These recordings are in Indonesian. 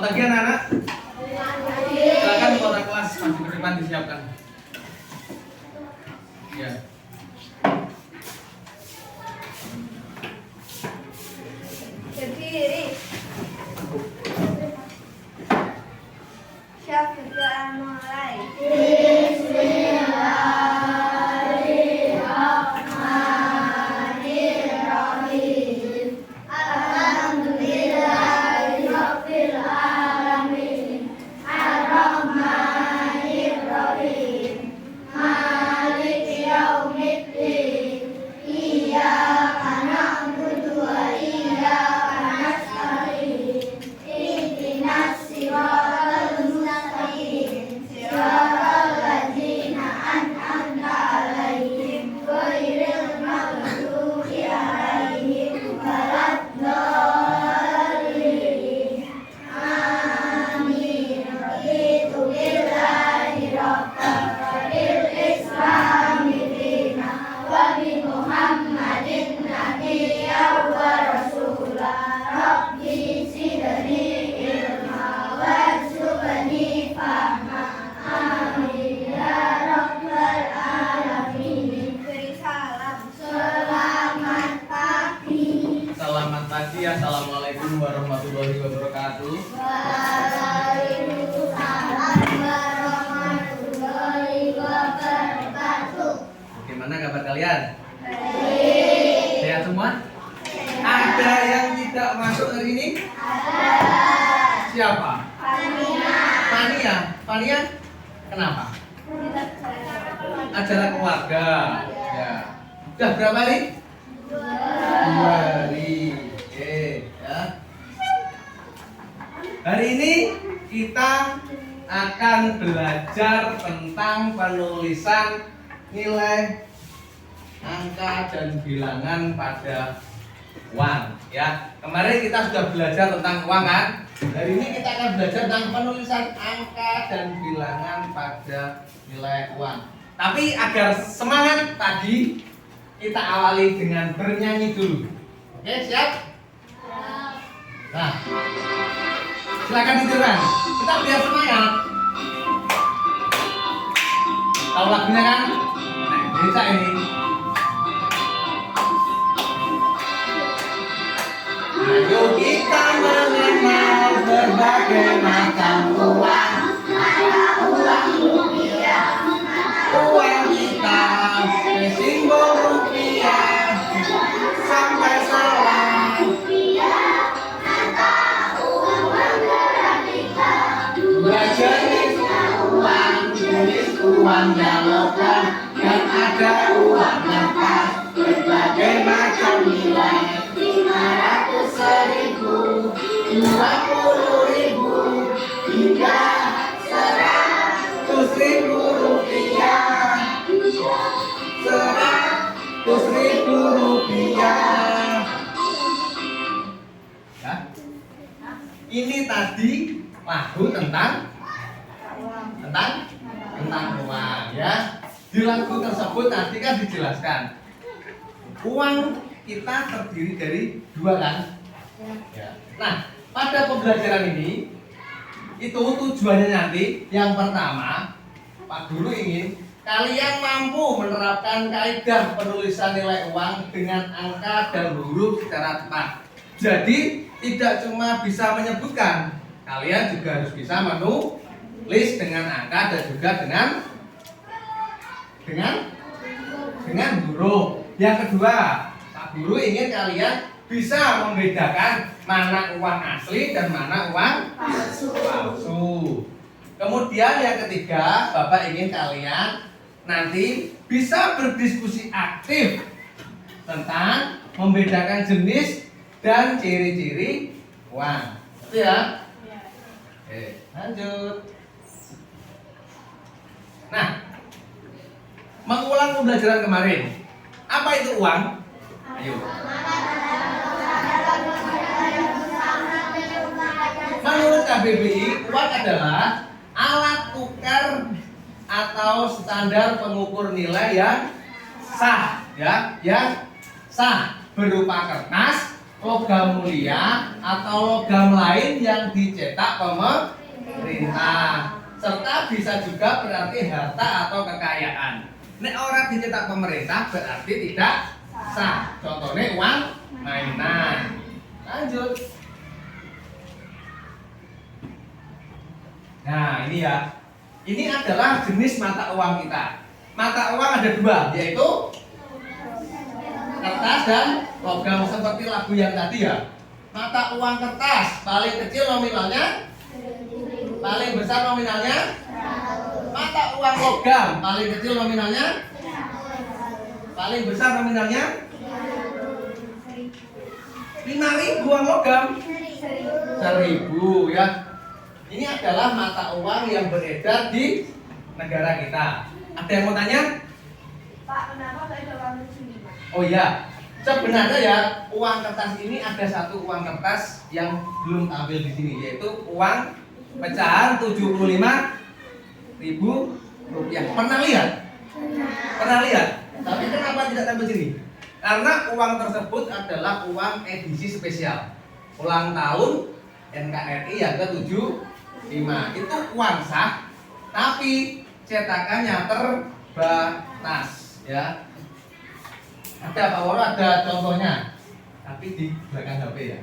pagi anak-anak. Silakan kota kelas maju ke depan disiapkan. Ya. Berdiri. Siap berdoa mulai. Bismillahirrahmanirrahim. Alhamdulillahirabbil alamin. Arrahmanirrahim. Maliki yaumiddin. Iyyaka na'budu wa iyyaka nasta'in. Ihdinas siratal mustaqim. Siratal ladzina an'amta 'alaihim ghairil maghdubi 'alaihim waladdallin. Amin. Raditu billahi rabban wa bil islami dinan wa bi Muhammadin nabiyyan wa rasula. Rabbi zidni ilma warzuqni fahma. Amin ya rabbal alamin. Beri salam. Selamat pagi. Selamat pagi. Assalamualaikum warahmatullahi wabarakatuh. Waalaikumsalam warahmatullahi wabarakatuh. Bagaimana kabar kalian? Baik. Sehat semua? Ada yang tidak masuk hari ini? Siapa? Fania. Fania? Kenapa? Acara keluarga. Ya. Udah berapa hari? 2 hari. Oke, ya. Hari ini kita akan belajar tentang penulisan nilai, angka dan bilangan pada uang, ya. Kemarin kita sudah belajar tentang uang kan? Hari ini kita akan belajar tentang penulisan angka dan bilangan pada nilai uang. Tapi agar semangat tadi, kita awali dengan bernyanyi dulu. Oke, siap? Nah, silakan tiduran. Kita biar semangat. Tahu lagunya kan? Nah, Indonesia ini. Ayo kita mengenal berbagai macam uang. Ada uang rupiah, uang kita, simbol rupiah, sampai salam. Dua jenis uang, jenis uang yang logam, dan ada uang kertas, berbagai macam nilai. 500, 1000, 20.000 hingga 100.000 rupiah. 100.000 rupiah. Ya. Ini tadi lagu tentang uang, ya. Di lagu tersebut tadi kan dijelaskan uang kita terdiri dari 2 kan? Ya. Nah, pada pembelajaran ini itu tujuannya nanti yang pertama, Pak Guru ingin kalian mampu menerapkan kaidah penulisan nilai uang dengan angka dan huruf secara tepat. Jadi tidak cuma bisa menyebutkan, kalian juga harus bisa menulis dengan angka dan juga dengan huruf. Yang kedua, Pak Guru ingin kalian bisa membedakan mana uang asli dan mana uang palsu. Kemudian yang ketiga, Bapak ingin kalian nanti bisa berdiskusi aktif tentang membedakan jenis dan ciri-ciri uang. Itu ya? Oke, lanjut. Nah, mengulang pembelajaran kemarin. Apa itu uang? Ayo. Menurut KBBI, uang adalah alat tukar atau standar pengukur nilai yang sah, ya, yang sah berupa kertas, logam mulia atau logam lain yang dicetak pemerintah. Serta bisa juga berarti harta atau kekayaan. Nek ora dicetak pemerintah berarti tidak sah. Contohnya uang mainan. Lanjut. Nah, ini ya. Ini adalah jenis mata uang kita. Mata uang ada dua, yaitu kertas dan logam seperti lagu yang tadi ya. Mata uang kertas paling kecil nominalnya, paling besar nominalnya. Mata uang logam paling kecil nominalnya, paling besar nominalnya. 5.000 uang logam, 1.000 ya. Ini adalah mata uang yang beredar di negara kita. Ada yang mau tanya? Pak, kenapa saya dalam sini? Oh iya, sebenarnya ya uang kertas ini ada satu uang kertas yang belum tampil di sini, yaitu uang pecahan 75.000 rupiah. Pernah lihat? Pernah lihat? Tapi kenapa tidak tampil di sini? Karena uang tersebut adalah uang edisi spesial ulang tahun NKRI yang ke-75. Itu uang sah, tapi cetakannya terbatas ya. Ada Pak Woro, ada contohnya, tapi di belakang HP ya.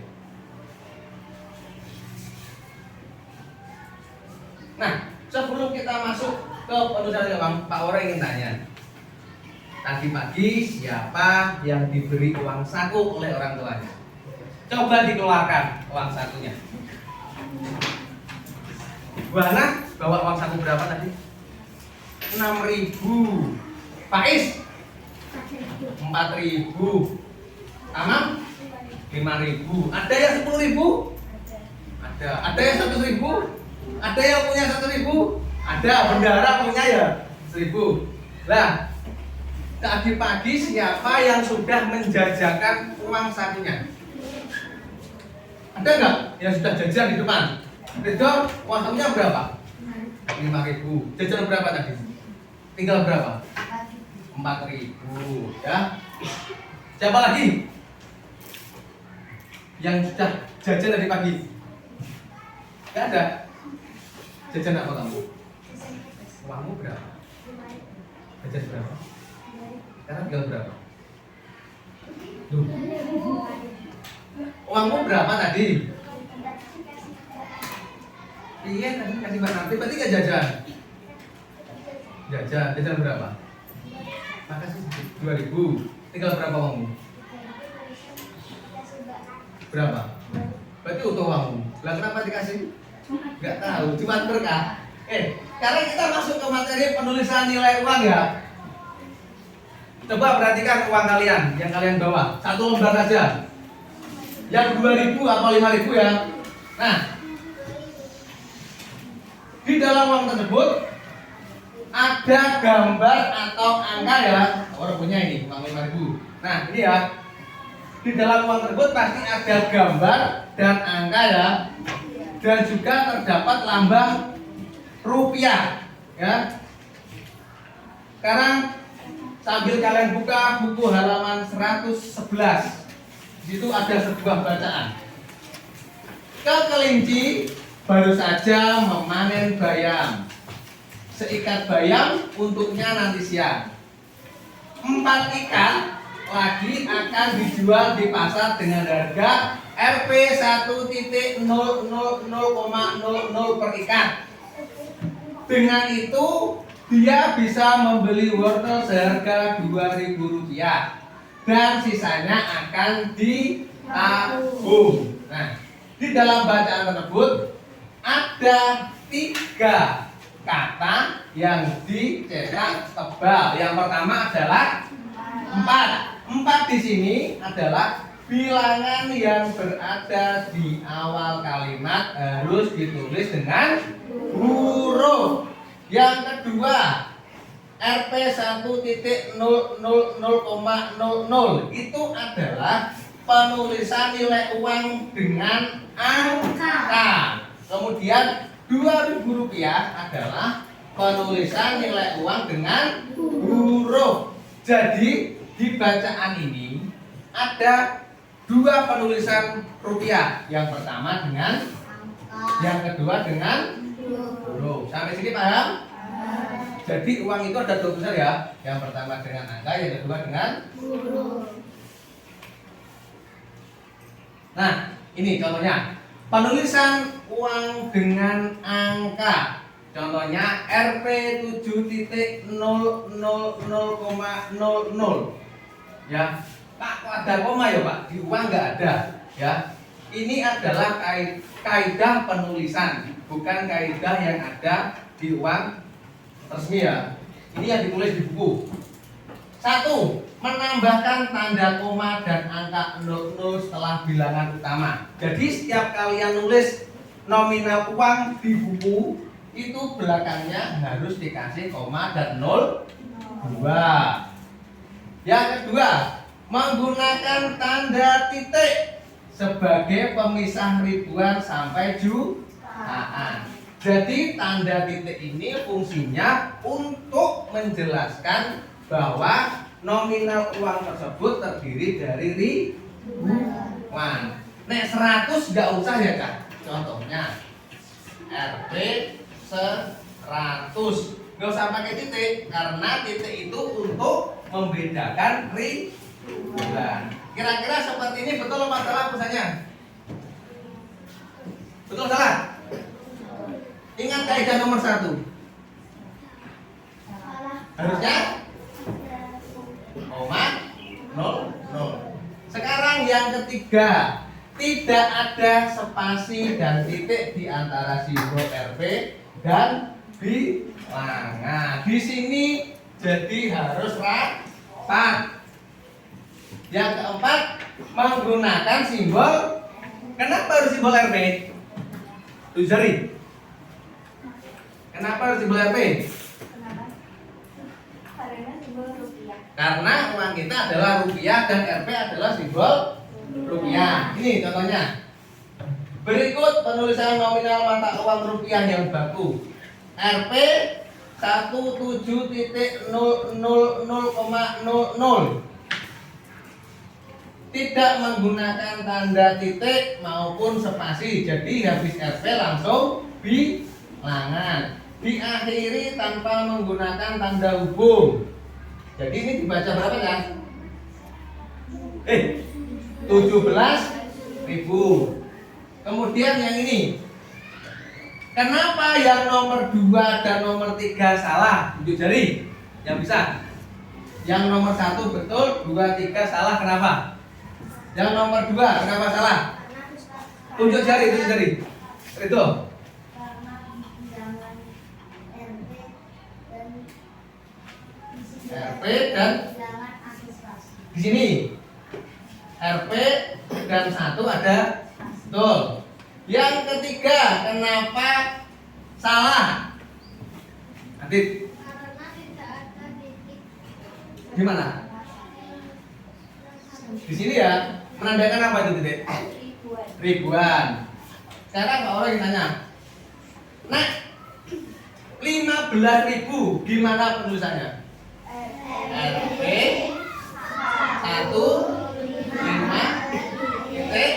Nah, sebelum kita masuk ke penulisan uang, Pak Woro ingin tanya. Tadi pagi siapa yang diberi uang saku oleh orang tuanya? Coba dikeluarkan uang sakunya. Buana bawa uang saku berapa tadi? 6.000. Faiz 4.000. Amam 5.000. Ada yang 10.000? Ada. Ada yang 100.000? Ada yang punya 1.000? Ada. Bendara punya ya 1.000. Lah, tadi pagi siapa yang sudah menjajakan uang sakunya? Ada nggak yang sudah jajan di depan? Itu uang sakunya berapa? 5.000. Jajan berapa tadi? Tinggal berapa? 4.000 ya. Siapa lagi yang sudah jajan tadi pagi? Gak ada. Jajan apa kamu? Uangmu berapa? Jajan berapa? Sekarang tinggal berapa? Duh. Uangmu berapa tadi? Iya tadi kasih Mbak Nanti, berarti gak jajan? Jajan berapa? Makasih 2.000. Tinggal berapa uangmu? Berapa? Berarti utuh uangmu. Lah kenapa dikasih? Gak tahu, cuma berkah. Sekarang kita masuk ke materi penulisan nilai uang ya. Coba perhatikan uang kalian yang kalian bawa. Satu lembar saja. Yang 2.000 atau 5.000 ya. Nah, di dalam uang tersebut ada gambar atau angka ya. Orang punya ini uang 5.000. Nah, ini ya. Di dalam uang tersebut pasti ada gambar dan angka ya. Dan juga terdapat lambang rupiah ya. Sekarang sambil kalian buka buku halaman 111. Di situ ada sebuah bacaan. Kekelinci baru saja memanen bayam. Seikat bayam untuknya nanti siang. 4 ikan lagi akan dijual di pasar dengan harga Rp 1.000,00 per ikan. Dengan itu dia bisa membeli wortel seharga Rp2.000 dan sisanya akan ditabung. Nah, di dalam bacaan tersebut ada 3 kata yang dicetak tebal. Yang pertama adalah 4. 4 di sini adalah bilangan yang berada di awal kalimat harus ditulis dengan huruf. Yang kedua, Rp 1.000,00 itu adalah penulisan nilai uang dengan angka. Kemudian Rp2.000 adalah penulisan nilai uang dengan huruf. Jadi di bacaan ini ada 2 penulisan rupiah. Yang pertama dengan Yang kedua dengan huruf. Sampai sini paham? Jadi uang itu ada dua besar ya. Yang pertama dengan angka, yang kedua dengan huruf. Nah, ini contohnya. Penulisan uang dengan angka. Contohnya Rp 7.000,00. Ya. Pak, kok ada koma ya, Pak? Di uang nggak ada, ya. Ini adalah kaidah penulisan, bukan kaidah yang ada di uang resmi ya. Ini yang ditulis di buku. 1. Menambahkan tanda koma dan angka 00 setelah bilangan utama. Jadi setiap kalian nulis nominal uang di buku, itu belakangnya harus dikasih koma dan 02. Yang kedua, menggunakan tanda titik sebagai pemisah ribuan sampai jutaan. Jadi tanda titik ini fungsinya untuk menjelaskan bahwa nominal uang tersebut terdiri dari ribuan. Nek 100 nggak usah ya Kak. Contohnya Rp 100. Nggak usah pakai titik karena titik itu untuk membedakan ribuan. Kira-kira seperti ini betul apa salah pesannya? Betul salah? Ingat kaidah nomor 1. Harusnya koma 00. Sekarang yang ketiga, tidak ada spasi dan titik di antara simbol Rp dan bilangan. Di sini jadi harus rapat. Yang keempat, menggunakan simbol. Kenapa harus simbol Rp? Tujuh jari. Kenapa harus simbol Rp? Karena uang kita adalah rupiah dan Rp adalah simbol rupiah. Ini contohnya. Berikut penulisan nominal mata uang rupiah yang baku. Rp 17.000,00. Tidak menggunakan tanda titik maupun spasi. Jadi habis Rp langsung bilangan. Diakhiri tanpa menggunakan tanda hubung. Jadi ini dibaca berapa ya? 17.000. Kemudian yang ini. Kenapa yang nomor 2 dan nomor 3 salah? Tunjuk jari. Yang bisa. Yang nomor 1 betul, 2, 3 salah. Kenapa? Yang nomor 2 kenapa salah? Tunjuk jari, tunjuk jari. Itu. Rp dan di sini Rp dan 1 ada betul. Yang ketiga kenapa salah? Adit. Gimana? Di sini ya menandakan apa itu titik? Ribuan. Sekarang Pak orang yang tanya, nah 15.000 gimana penulisannya? Rp 1 5 titik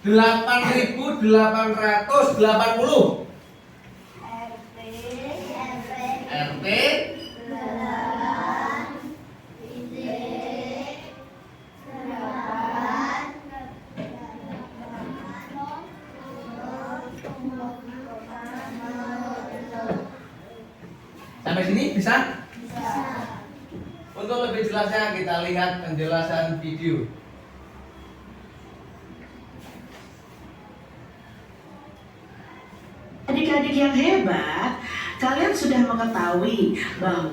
8.880. RT sampai sini bisa? Untuk lebih jelasnya kita lihat penjelasan video. Adik-adik yang hebat, kalian sudah mengetahui bahwa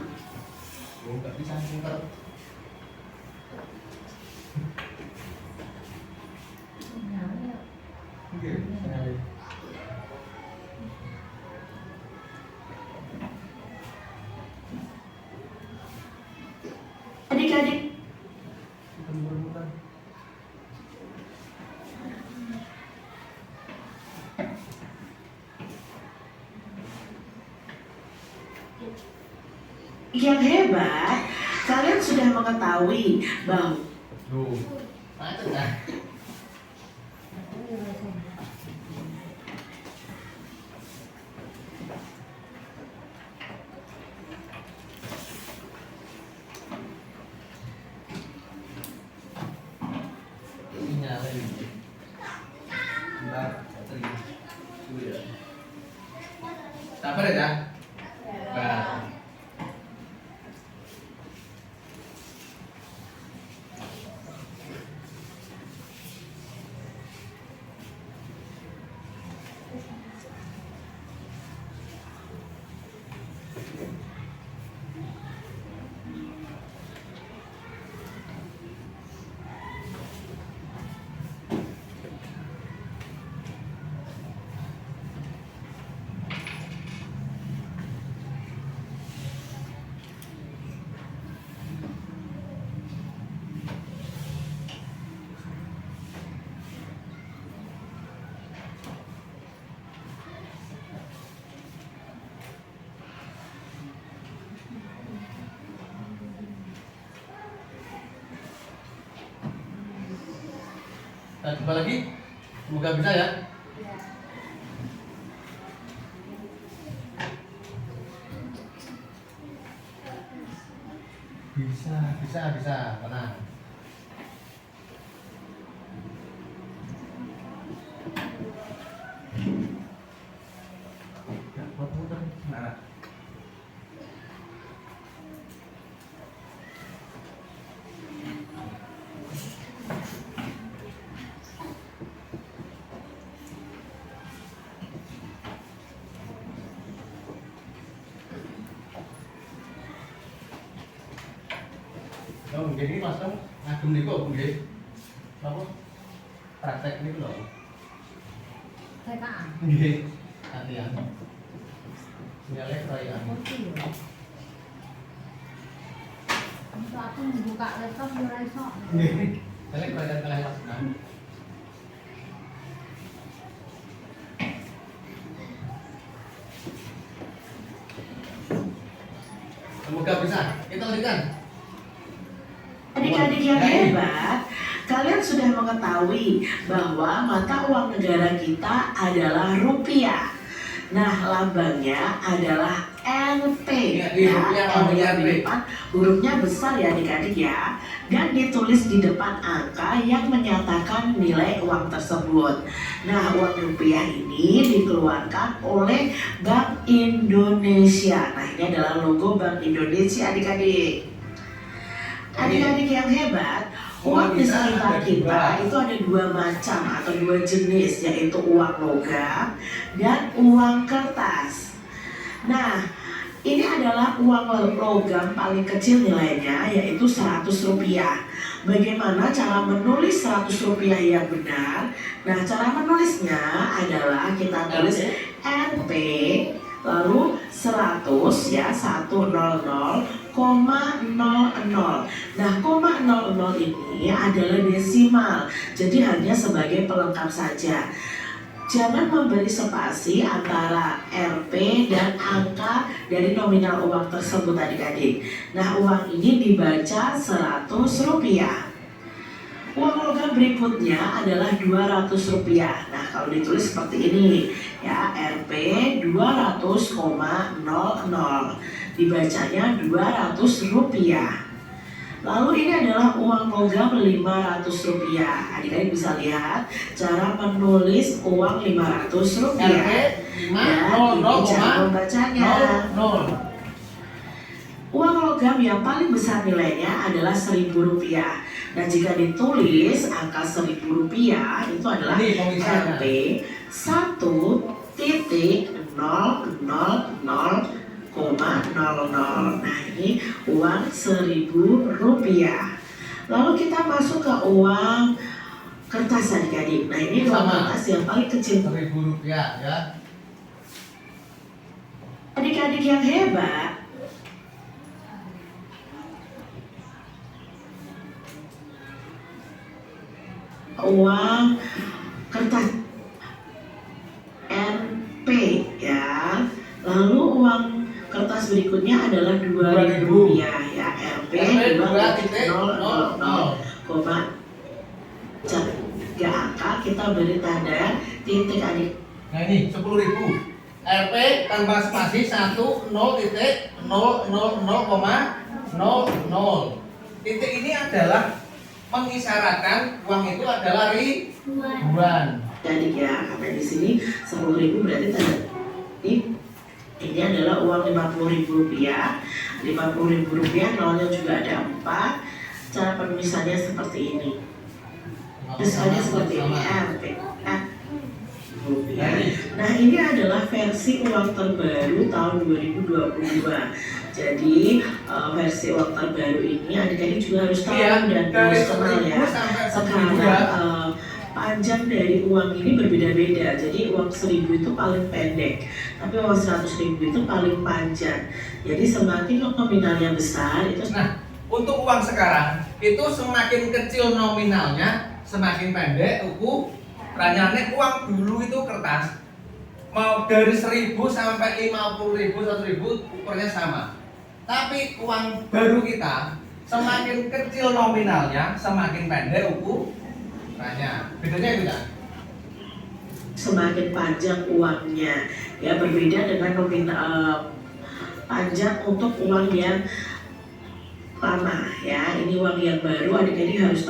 Nggak bisa pinter. adik-adik yang hebat, mengetahui bahwa Tuh, macet kan? Ini nyala ini. Bentar, bateri. Dulu ya. Sabar ya, Sabar. Nah, coba lagi, semoga bisa ya. Bisa, tenang. Ya, putar. Nah. Oh, begini Mas Tom, ngagem niku nggih. Apa? Praktek niku lho. TKA. Nggih. Latihan. Nyalek rayaan. Untuk aku membuka laptop ora iso. Nggih. Nyalek rayaan kalah Mas. Nah. Semoga bisa. Kita lanjutkan. adik-adik yang hebat, kalian sudah mengetahui bahwa mata uang negara kita adalah rupiah. Nah, lambangnya adalah NP. Di rupiah lambangnya di NP. depan hurufnya besar ya adik-adik ya, dan ditulis di depan angka yang menyatakan nilai uang tersebut. Nah, uang rupiah ini dikeluarkan oleh Bank Indonesia. Nah, ini adalah logo Bank Indonesia adik-adik. Adik-adik yang hebat, uang di sekitar kita itu ada dua macam atau dua jenis, yaitu uang logam dan uang kertas. Nah, ini adalah uang logam paling kecil nilainya, yaitu 100 rupiah. Bagaimana cara menulis 100 rupiah yang benar? Nah, cara menulisnya adalah kita tulis NP lalu 100 ya, 100,00. Nah, 0,00 ini adalah desimal, jadi hanya sebagai pelengkap saja. Jangan memberi spasi antara Rp dan angka dari nominal uang tersebut adik-adik. Nah, uang ini dibaca 100 rupiah. Uang logam berikutnya adalah 200 rupiah. Nah, kalau ditulis seperti ini ya, Rp 200,00, dibacanya 200 rupiah. Lalu ini adalah uang logam 500 rupiah. Adik-adik bisa lihat cara menulis uang 500 rupiah. Dan ini cara membacanya. Uang logam yang paling besar nilainya adalah 1.000 rupiah. Nah, jika ditulis angka 1.000 rupiah itu adalah Rp 1.000,00. Nah, ini uang 1.000 rupiah. Lalu kita masuk ke uang kertas adik-adik. Nah, ini uang kertas yang paling kecil. 1.000 rupiah ya. Adik-adik yang hebat, uang kertas NP ya. Lalu uang kertas berikutnya adalah 2.000 rupiah ya, Rp koma tiga angka kita beri tanda titik adik. Nah ini 10.000. RP tanpa spasi 10.000,00. Titik ini adalah mengisyaratkan uang itu adalah ribuan. Jadi ya, karena di sini 10.000 berarti tanda ini adalah uang Rp50.000. Rp50.000 nolnya juga ada 4. Cara penulisannya seperti ini. Tulisannya seperti ini RP. Rupiah. Nah ini adalah versi uang terbaru tahun 2022. Jadi versi uang terbaru ini adik-adik juga harus tahu dan harus kenal ya. Sekarang panjang dari uang ini berbeda-beda. Jadi uang 1.000 itu paling pendek, tapi uang 100.000 itu paling panjang. Jadi semakin nominalnya besar itu. Nah, untuk uang sekarang itu semakin kecil nominalnya, semakin pendek ukurannya. Uang dulu itu kertas mau dari 1.000 sampai 50.000, 100.000 ukurnya sama. Tapi uang baru kita semakin kecil nominalnya, semakin pendek ukurannya. Bedanya itu kan? Semakin panjang uangnya, ya berbeda dengan nominal panjang untuk uang yang lama ya. Ini uang yang baru adik-adik harus.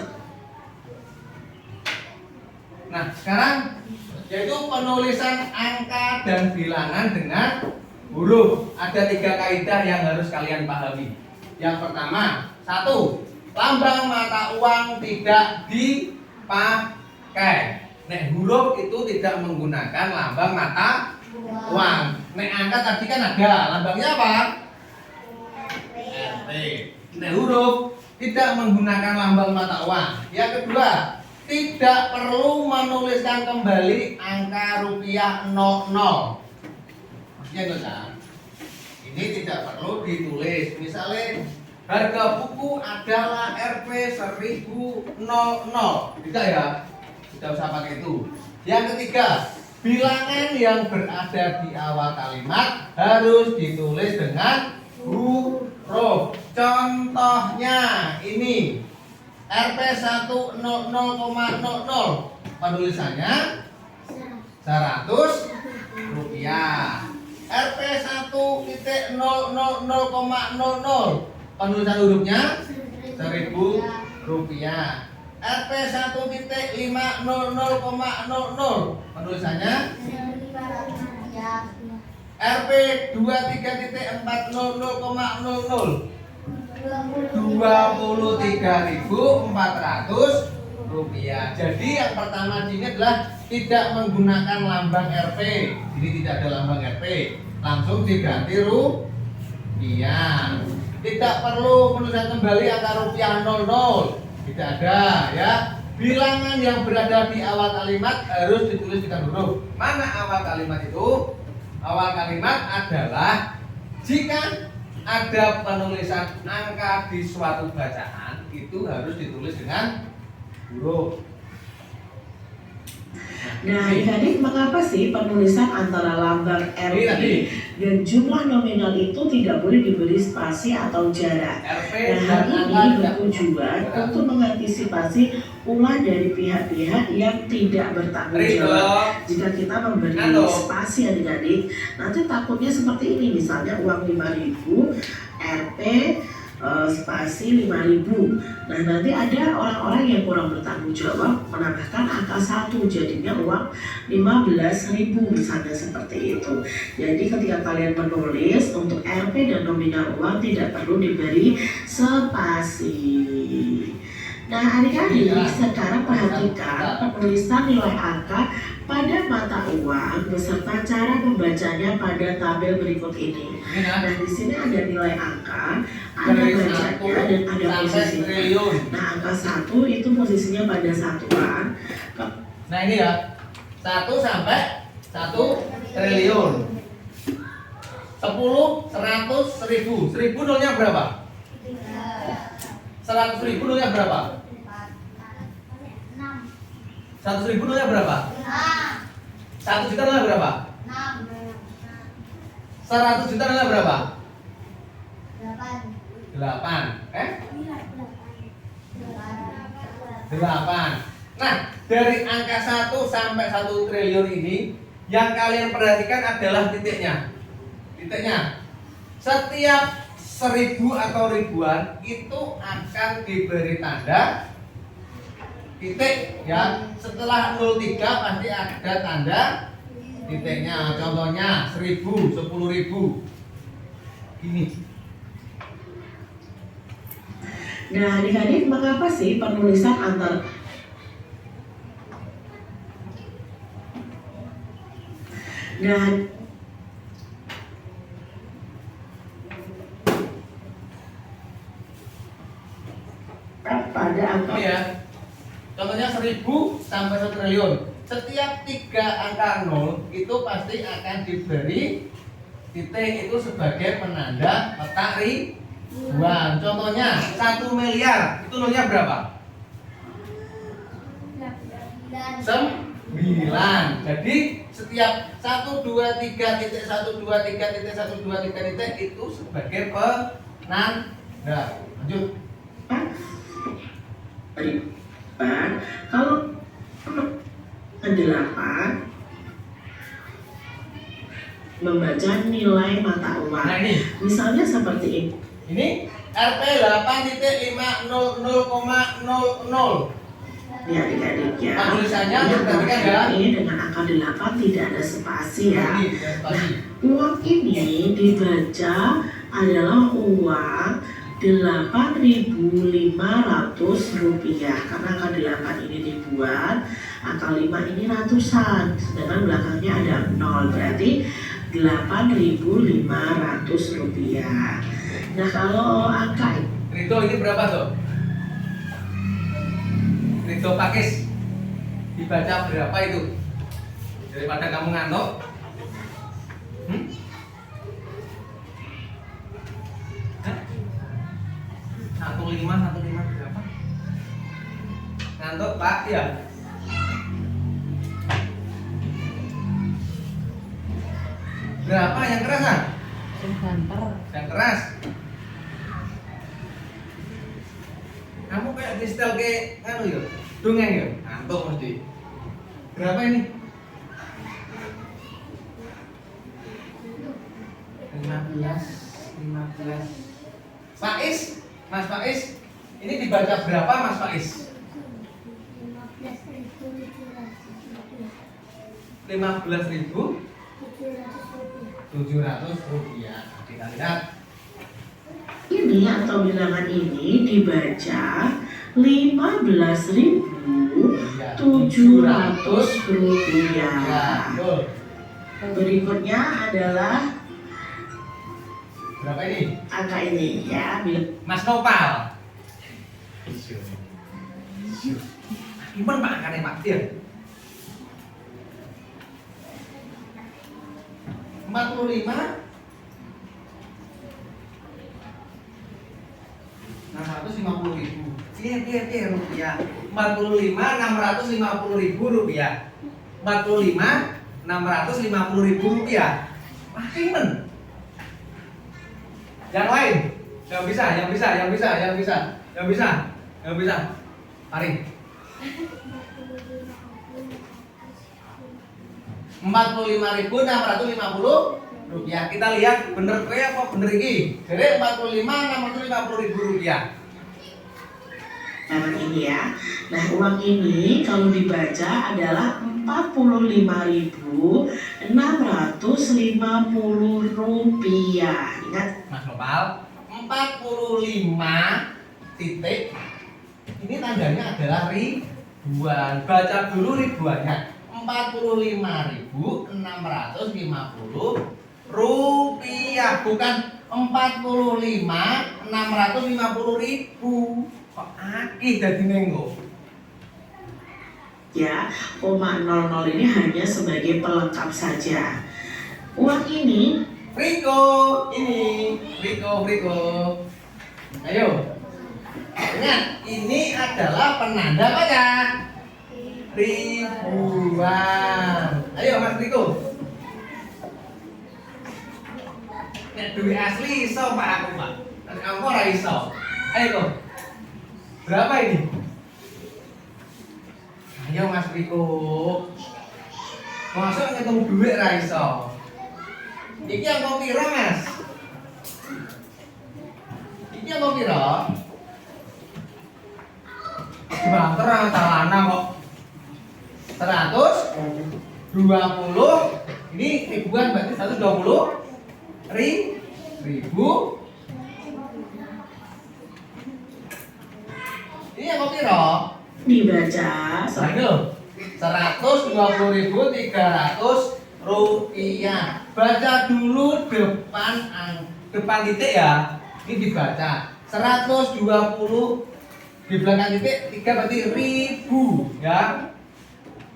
Nah, sekarang yaitu penulisan angka dan bilangan dengan huruf. Ada 3 kaidah yang harus kalian pahami. Yang pertama, 1. Lambang mata uang tidak dipakai. Nek huruf itu tidak menggunakan lambang mata uang. Nek angka tadi kan ada, lambangnya apa? RP. Nek huruf tidak menggunakan lambang mata uang. Yang kedua, tidak perlu menuliskan kembali angka rupiah 00. Maksudnya itu kan? Ini tidak perlu ditulis. Misalnya harga buku adalah Rp 1.000. Tidak ya? Tidak usah pakai itu. Yang ketiga, bilangan yang berada di awal kalimat harus ditulis dengan huruf. Contohnya ini Rp 100,00. Penulisannya 100 rupiah. Rp 1.000,00. Penulisan hurufnya 1.000 rupiah. Rp 1.500,00. Penulisannya Rp 23.400,00. 23.400 rupiah. Jadi yang pertama ini adalah tidak menggunakan lambang Rp. Ini tidak ada lambang Rp, langsung diganti rupiah. Tidak perlu menuliskan kembali angka rupiah 00. Tidak ada ya. Bilangan yang berada di awal kalimat harus ditulis dengan huruf. Mana awal kalimat itu? Awal kalimat adalah jika ada penulisan angka di suatu bacaan itu harus ditulis dengan huruf. Nah, adik-adik, mengapa sih penulisan antara lambang RP dan jumlah nominal itu tidak boleh diberi spasi atau jarak? Dan hal ini bertujuan untuk mengantisipasi ulah dari pihak-pihak yang tidak bertanggung jawab. Jika kita memberi spasi adik-adik, nanti takutnya seperti ini. Misalnya uang 5.000 RP spasi 5.000. Nah nanti ada orang-orang yang kurang bertanggung jawab menambahkan angka 1, jadinya uang 15.000 misalnya seperti itu. Jadi ketika kalian menulis untuk RP dan nominal uang tidak perlu diberi spasi. Nah adik-adik, sekarang perhatikan penulisan nilai angka pada mata uang beserta cara membacanya pada tabel berikut ini. Nah di sini ada nilai angka, ada bacanya dan ada posisinya. Nah angka 1 itu posisinya pada satuan. Nah ini ya, 1 sampai 1 triliun. 10, 100, 1000. 1000 nolnya berapa? 100.000 nolnya berapa? 100.000 nolnya berapa? 1 juta nolnya berapa? 100 juta nolnya berapa? 8 8. 8. Nah, dari angka 1 sampai 1 triliun ini yang kalian perhatikan adalah titiknya. Titiknya. Setiap 1000 atau ribuan itu akan diberi tanda titik ya. Setelah 03 pasti ada tanda titiknya. Contohnya 1000, 10.000. Gini. Nah, adik-adik, mengapa sih penulisan antar pada angka ya. Contohnya 1000 sampai 1 triliun. Setiap 3 angka 0 itu pasti akan diberi titik itu sebagai penanda letak ribuan. Contohnya 1 miliar itu nolnya berapa? 9. Jadi setiap 123 titik 123 titik 123 titik itu sebagai penanda. Lanjut. ribuan. Kalau 8 membaca nilai mata uang. Nah ini. Misalnya seperti ini. Ini Rp 8.50,00. Ini adik-adik ya. Tulisannya Yang perhatikan ya. ini dengan angka 8 tidak ada spasi ya. Ini, tidak spasi. Uang ini dibaca adalah uang 8.500 rupiah. Karena angka 8 ini dibuat, angka 5 ini ratusan, sedangkan belakangnya ada 0, berarti 8.500 rupiah. Nah, kalau angka Rito ini berapa tuh? Rito Pakis dibaca berapa itu? Daripada kamu ngantuk. 15 berapa? Ngantuk Pak ya? Berapa yang keras ah? Yang keras. Kamu kayak di setel kayak anu ya, dongeng ya, ngantuk mesti. Berapa ini? 15. Faiz, Mas Faiz, ini dibaca berapa Mas Faiz? 15.700 rupiah. Kita lihat. ini atau bilangan ini dibaca 15.700 rupiah. Berikutnya adalah Berapa ini? angka ini ya. Mas Nopal. Gimana Pak angkanya Pak Dir? 45 650.000. Iya rupiah. 45 650.000 rupiah. 45 650.000 rupiah. Makin. Yang lain, yang bisa. Mari. 45.650 rupiah. Kita lihat bener kue apa bener iki? Jadi 45 650.000 rupiah. Nah, ini ya. Nah, uang ini kalau dibaca adalah 45.650 rupiah. Ingat, Mas Nopal, 45 titik. Ini tandanya adalah ribuan. Baca dulu ribuannya. 45.650 rupiah, bukan 45.650.000. Kok akeh dadi nenggo? ya, 0,00 ini hanya sebagai pelengkap saja. Uang ini Riko. Ayo. Ingat, ini adalah penanda apa? Ribuan. Ayo Mas Riko. Nek duit asli iso Pak aku Pak. Kamu ora iso. Ayo kok. Berapa ini? Ayo Mas Riko. Masa ngitung duit ra iso. Iki angka piro, Mas? Iki angka piro? Banter nang celana kok. 120. Ini ribuan berarti 120 ribu. Ini angka piro? Dibaca. Ayo. 120.300 rupiah. Baca dulu depan titik ya. Ini dibaca 120 di belakang titik 3 berarti ribu ya.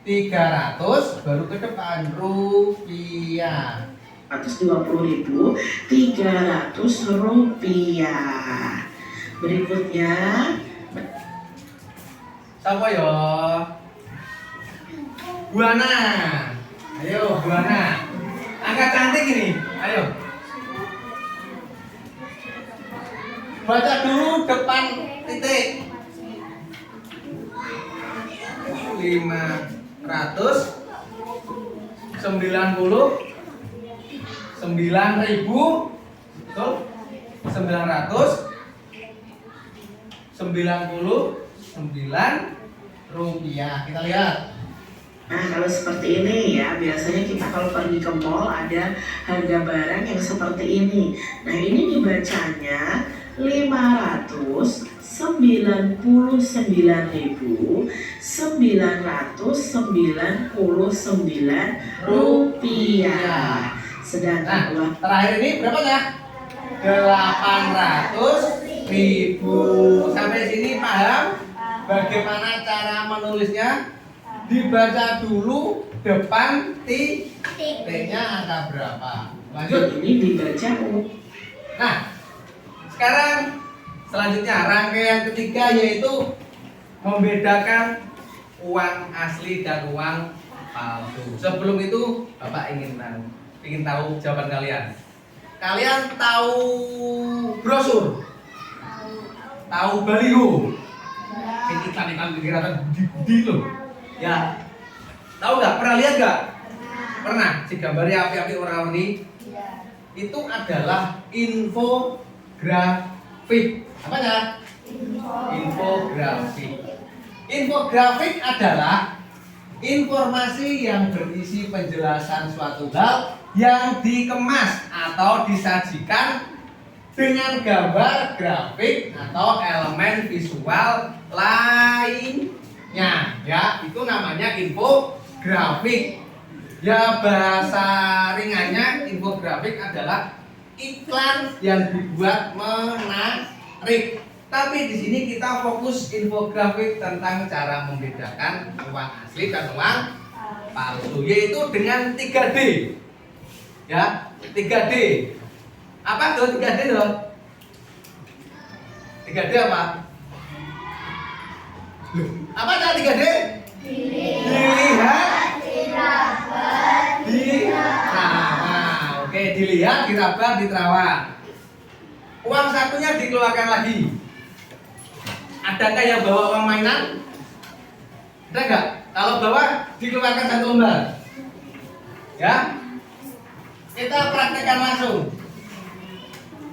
300 baru ke depan rupiah. 120.300 rupiah. Berikutnya Siapa ya? Buana. Ayo Buana. Angka cantik ini. Ayo. Baca dulu depan titik. 9.000 betul? 999 rupiah. Kita lihat. Nah, kalau seperti ini ya, biasanya kita kalau pergi ke mall ada harga barang yang seperti ini. Nah, ini dibacanya 599.999 rupiah. Sedangkan Nah, terakhir ini berapa ya? 800.000. Sampai sini paham bagaimana cara menulisnya? Dibaca dulu depan titiknya angka berapa. Lanjut. ini dibaca Nah, sekarang selanjutnya rangkaian ketiga yaitu membedakan uang asli dan uang palsu. Sebelum itu, Bapak ingin tahu jawaban kalian. Kalian tahu brosur? Tahu baliho? Iklan pikiran di loh. Ya. Tahu nggak? Pernah lihat nggak? Pernah. Si gambarnya api-api warna-warni. Itu adalah infografik. Apanya? Infografik. Infografik adalah informasi yang berisi penjelasan suatu hal yang dikemas atau disajikan dengan gambar, grafik atau elemen visual lainnya. Ya, itu namanya infografik. Ya, bahasa ringannya infografik adalah iklan yang dibuat menarik. Tapi di sini kita fokus infografik tentang cara membedakan uang asli dan uang palsu, yaitu dengan 3D. Ya, 3D. Apa tuh 3D dong? 3D apa? Loh, apa cara 3D? Dilihat, diterawang. Oke, dilihat, diraba, diterawang. Uang satunya dikeluarkan lagi. Adakah yang bawa uang mainan? Ada nggak? Kalau bawa, dikeluarkan satu lembar. Ya, kita praktekkan langsung.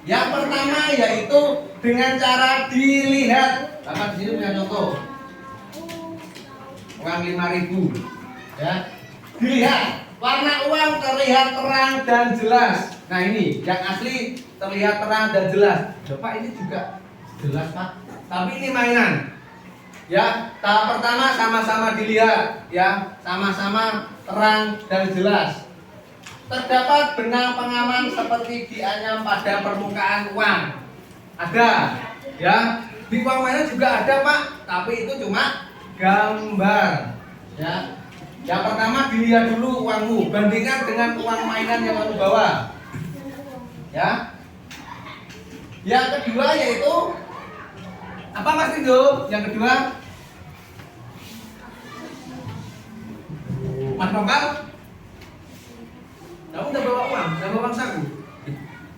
Yang pertama yaitu dengan cara dilihat. Bapak di sini punya contoh. Uang 5.000. Ya. Dilihat. Warna uang terlihat terang dan jelas. Nah ini yang asli terlihat terang dan jelas. Bapak ini juga jelas Pak. Tapi ini mainan. Ya, tahap pertama sama-sama dilihat, ya, sama-sama terang dan jelas. Terdapat benang pengaman seperti dianyam pada permukaan uang. Ada, ya. Di uang mainan juga ada Pak, tapi itu cuma gambar. Ya. Yang pertama dilihat dulu uangmu, bandingkan dengan uang mainan yang kamu bawa. Ya. Yang kedua yaitu apa Mas Rido? Yang kedua, Mas Nopal, kamu udah bawa uang saku?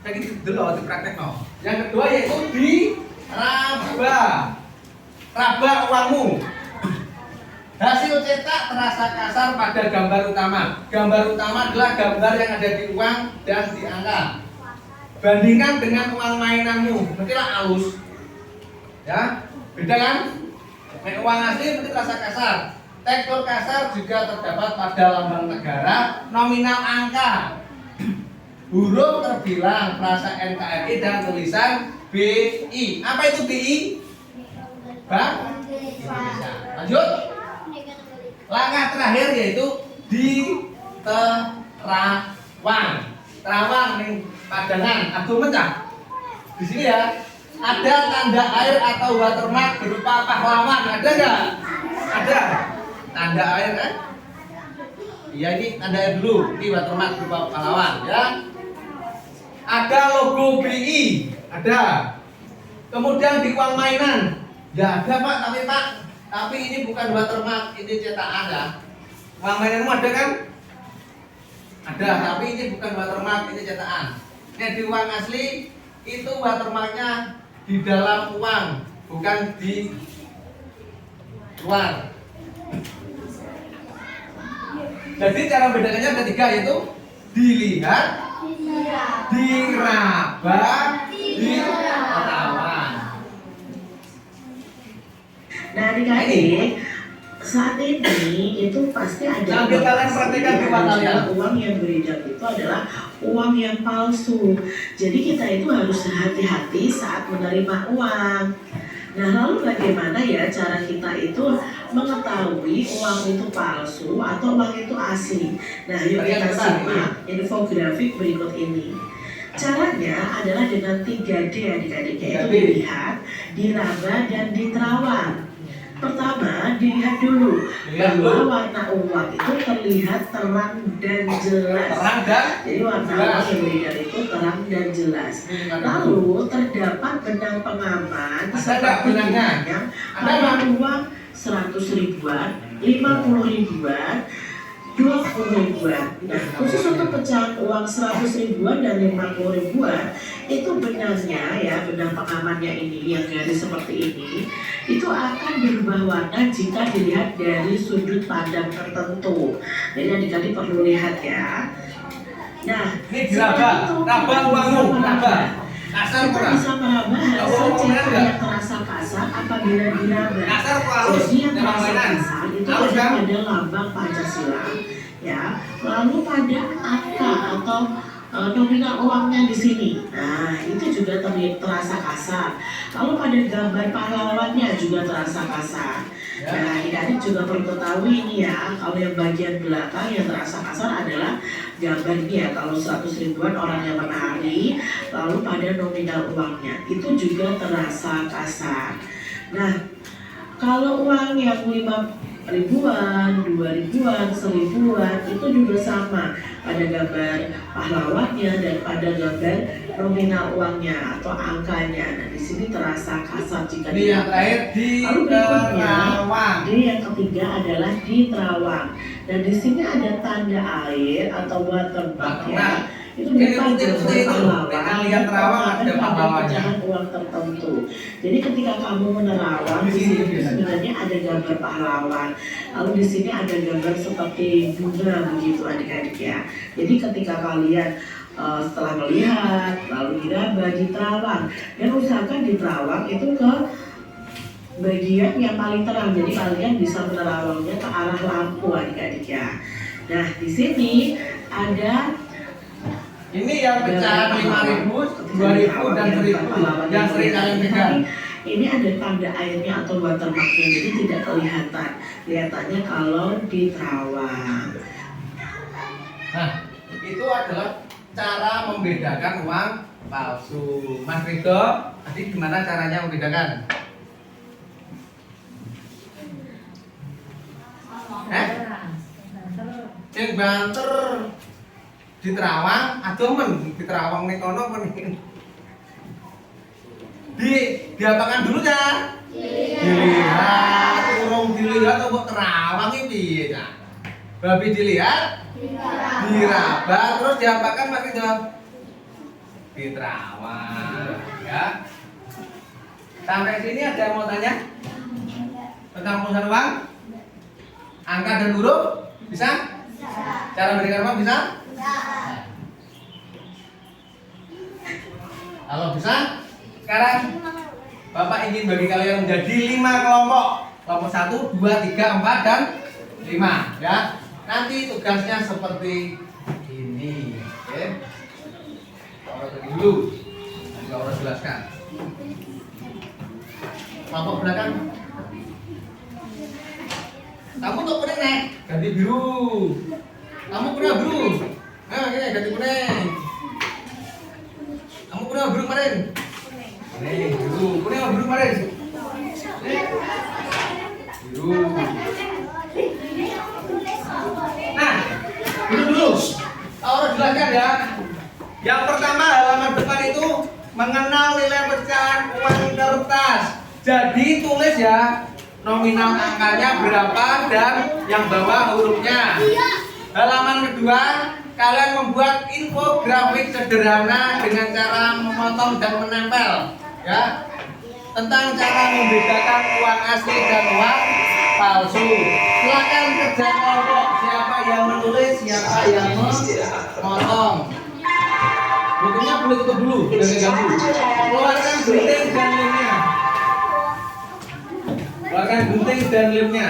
Kayak gitu dulu di praktek no. Yang kedua yaitu diraba. Raba uangmu. Hasil cetak terasa kasar pada gambar utama. Gambar utama adalah gambar yang ada di uang dan di angka. Bandingkan dengan uang mainanmu, berarti halus. Ya, beda kan? Uang asli berarti terasa kasar. Tekstur kasar juga terdapat pada lambang negara, nominal angka, huruf terbilang, frasa NKRI dan tulisan BI. Apa itu BI? Bank Indonesia. Lanjut. Langkah terakhir yaitu diterawang. Terawang nih padangan, aduh mencah. Di sini ya ada tanda air atau watermark berupa pahlawan. Ada nggak? Ada. Tanda air kan? Iya ini tanda air dulu. Ini watermark berupa pahlawan ya. Ada logo BI. Ada. Kemudian di uang mainan. Ya ada Pak, tapi ini bukan watermark, ini cetakan ya. Uang mainanmu ada kan? Ada, tapi ini bukan watermark, ini cetakan. Nah di uang asli itu watermarknya di dalam uang, bukan di luar. Jadi cara membedakannya ada tiga, yaitu dilihat, diraba, diterawang. Nah adik-adik, saat ini itu pasti ada Sambil kalian praktekkan di rumah kalian. uang yang beredar itu adalah uang yang palsu. Jadi kita itu harus hati-hati saat menerima uang. Nah lalu bagaimana ya cara kita itu mengetahui uang itu palsu atau uang itu asli? Nah yuk kita simak infografik berikut ini. Caranya adalah dengan 3D adik-adik, yaitu dilihat, diraba, dan diterawang. Pertama, dilihat dulu bahwa warna uang itu terlihat terang dan jelas. Jadi warna uang yang beredar itu terang dan jelas. Lalu terdapat benang pengaman seperti yang pada uang 100 ribuan, 50 ribuan, 20 ribuan. Nah, khusus untuk pecahan uang 100 ribuan dan 50 ribuan, itu benangnya ya, benang pengamannya ini yang garis seperti ini, itu akan berubah warna jika dilihat dari sudut pandang tertentu. Jadi adik-adik perlu lihat ya. Nah, ini diraba, raba uangmu, raba. Kasar kita kurang. bisa meraba hasil cetak yang terasa kasar apabila diraba. Kasar kok halus, Jadi yang memang terasa mainan. kasar itu Halus kan? pada lambang Pancasila, ya. Lalu pada angka atau nominal uangnya di sini. Nah, itu juga terasa kasar. Lalu pada gambar pahlawannya juga terasa kasar. Nah, adik-adik juga perlu ketahui ini ya, kalau yang bagian belakang yang terasa kasar adalah gambar ini ya, kalau 100 ribuan orang yang menari, lalu pada nominal uangnya itu juga terasa kasar. Nah, kalau uang yang 5 ribuan, 2 ribuan, 1000-an itu juga sama, pada gambar pahlawannya dan pada gambar nominal uangnya atau angkanya. Nah, di sini terasa kasar jika Ini yang terakhir Lalu berikutnya, diterawang. yang ketiga adalah diterawang. Dan di sini ada tanda air atau watermark ya. Itu bukan gambar pahlawan, lihat terawang ada pada pahlawannya. pecahan uang tertentu. Jadi ketika kamu menerawang, di sini sebenarnya ada gambar pahlawan. Lalu di sini ada gambar seperti bunga begitu adik-adik ya. Jadi ketika kalian setelah melihat, lalu diraba, diterawang, dan usahakan diterawang itu ke bagian yang paling terang. Jadi kalian bisa menerawangnya ke arah lampu adik-adik ya. Nah di sini ada Ini yang pecahan 5.000, 2.000 dan 1.000 yang sering kalian pegang. Ini ada tanda airnya atau watermarknya, jadi tidak kelihatan. Kelihatannya kalau diterawang. Nah, itu adalah cara membedakan uang palsu. Mas Rido, tadi gimana caranya membedakan? Yang banter diterawang, aduh men diterawang nih kono men. Diapakan dulu ya? Dilihat, urung dilihat atau terawang ini piye ta? Babi dilihat, diraba, terus diapakan Mas Rido? diterawang ya. Sampai sini ada yang mau tanya tentang penulisan uang? Angka dan huruf bisa? Cara memberikan uang bisa? Kalau bisa, sekarang Bapak ingin bagi kalian menjadi 5 kelompok. Kelompok 1, 2, 3, 4, dan 5 ya. Nanti tugasnya seperti ini. Oke. Orang bagi dulu. Nanti orang jelaskan. Kelompok belakang. Kamu tuh kuning nek, ganti biru. Kamu pernah biru. Nah, ini ganti kuning. Kamu pernah biru kemarin? Kuning, biru. Kuning apa biru kemarin? Biru. Nah, dulu. Orang jelaskan ya. Yang pertama halaman depan itu mengenal nilai pecahan uang kertas. Jadi tulis ya nominal angkanya berapa dan yang bawah hurufnya. Halaman kedua, kalian membuat infografik sederhana dengan cara memotong dan menempel ya tentang cara membedakan uang asli dan uang palsu. Silakan kerja kelompok, siapa yang menulis, siapa yang memotong. Bukunya boleh tutup dulu, jangan ganggu. Keluarkan gunting dan lemnya. Keluarkan gunting dan lemnya.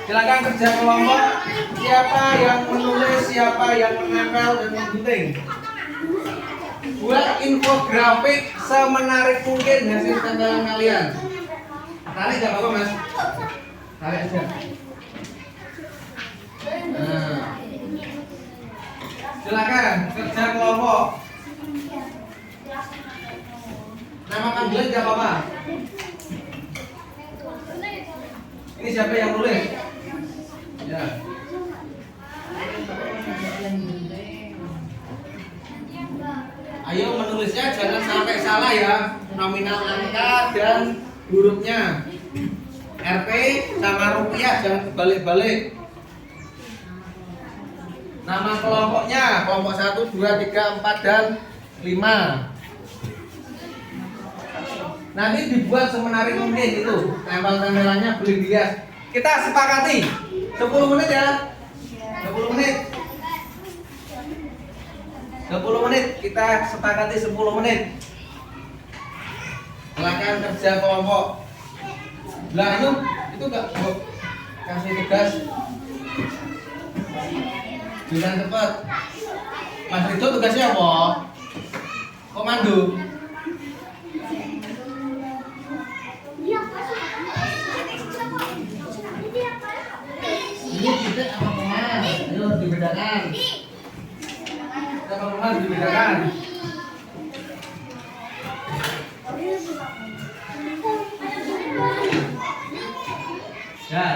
Silakan kerja kelompok, siapa yang menulis, siapa yang menempel dan menggunting. Buat infografik semenarik mungkin hasil tempelan kalian. Tarik gak apa-apa mas? Tarik aja. Nah. Silakan kerja kelompok. Nama panggilan gak apa-apa. Ini siapa yang nulis? Ya. Ayo menulisnya jangan sampai salah ya. Nominal angka dan hurufnya. Rp sama rupiah jangan kebalik-balik. Nama kelompoknya, kelompok 1, 2, 3, 4, dan 5. Nanti dibuat semenarik mungkin itu. Tempel-tempelannya boleh dihias. Kita sepakati 10 menit ya. 10 menit. 10 menit, kita sepakati 10 menit. Silakan kerja kelompok. Lah itu enggak kasih tugas. Jangan cepat. Mas Rido tugasnya apa? Komando. Ini titik apa kemas? Ayo dibedakan. Apa kemas dibedakan? Ya.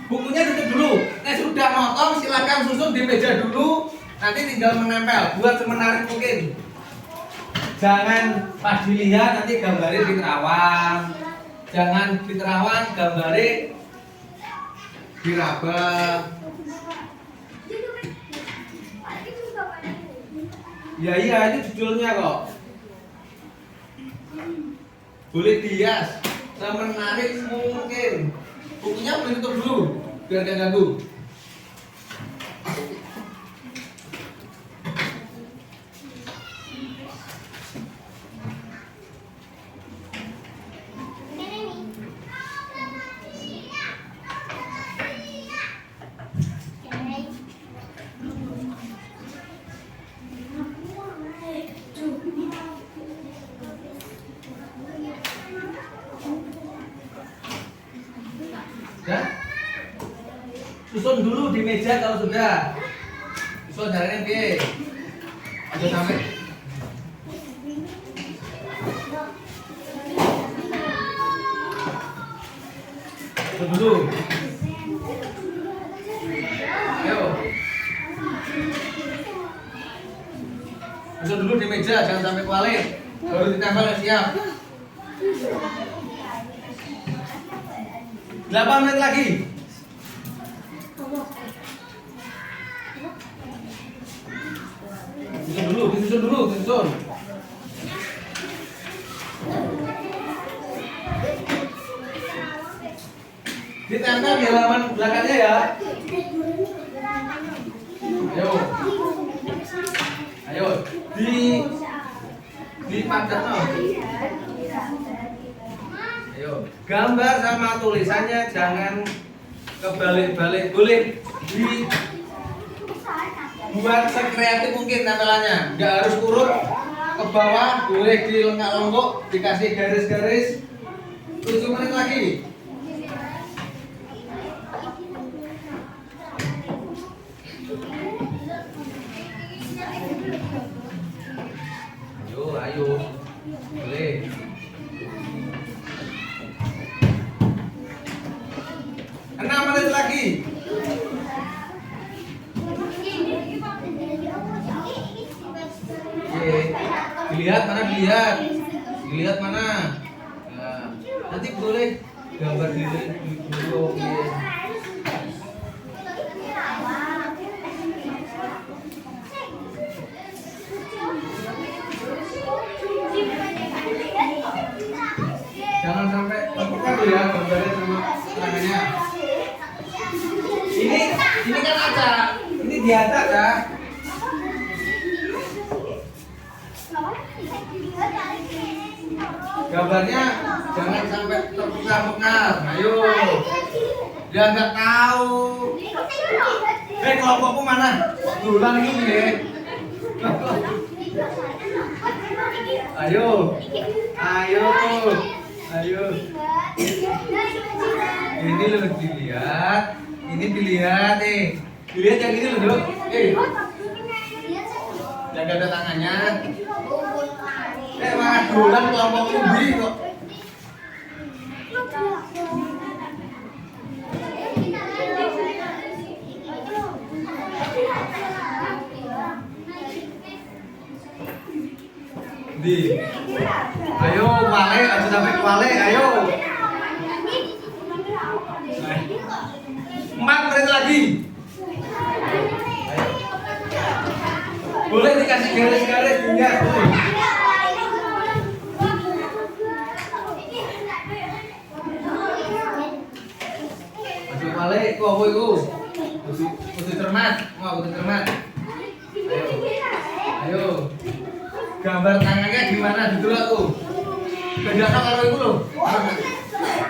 Bukunya tutup dulu. Nah sudah motong silakan susun di meja dulu. Nanti tinggal menempel. Buat semenarik mungkin. Jangan pas dilihat nanti gambarnya diterawang. Jangan diterawang, gambarnya diraba. Ya iya ini judulnya kok. Boleh dihias semenarik mungkin. Bukunya boleh tutup dulu biar gak ganggu. Ya? Susun dulu di meja kalau sudah. Susun caranya piye? Aja sampai. Susun dulu. Ayo. Susun dulu di meja, jangan sampai kualik. Baru ditempel siap. 8 menit lagi. susun. Ditempel di halaman belakangnya ya. Ayo. Ayo, di padat no. Ayo, gambar sama tulisannya jangan kebalik-balik, boleh dibuat sekreatif mungkin tempelannya, nggak harus kurut ke bawah, boleh dilengkap-lengkok, dikasih garis-garis. 7 menit lagi. Ayo, boleh. 6 menit lagi. Oke, dilihat mana dilihat, dilihat mana. Nah, nanti boleh gambar diri dulu. Oke. Jangan sampai terbuka tuh ya gambarnya sama tangannya. Ini kan ada, ini di atas ya. Gambarnya jangan sampai terbuka-buka. Ayo, dia nggak tahu. Kelompokku mana? Dulang ini deh. Ayo, ayo, ayo. Ini loh dilihat, ini dilihat dilihat yang ini loh, jaga ada tangannya. Malah dulang kelompok ubi kok. Ayo wale, aja sampai wale, ayo. 4 menit lagi. Ayo. Boleh dikasih garis-garis ya, boleh. Aja wale, kok apa itu? Kudu cermat, mau kudu cermat. Ayo. Gambar tangannya gimana dulu tuh? Bedakan kalau itu loh.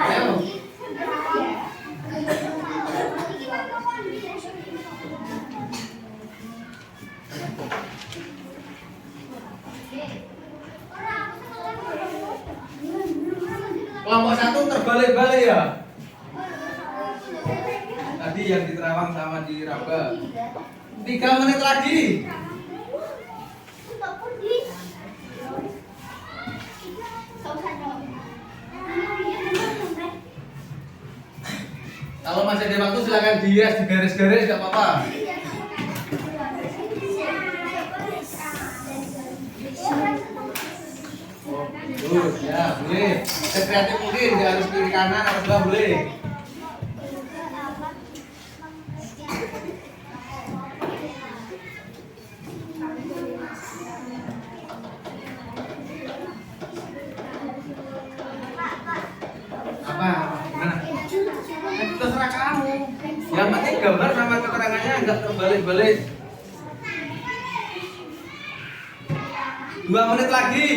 Ayo. Kelompok 1 terbalik-balik ya. Tadi yang di Terawang sama di Raba. 3 menit lagi. Kalau masih ada waktu silakan dihias di garis-garis, nggak apa-apa. Ya boleh. Sekreatif mungkin, nggak harus kiri kanan, harus sebelah boleh. Apa? Gimana? Terserah kamu. Yang penting gambar sama keterangannya nggak terbalik-balik. 2 menit lagi.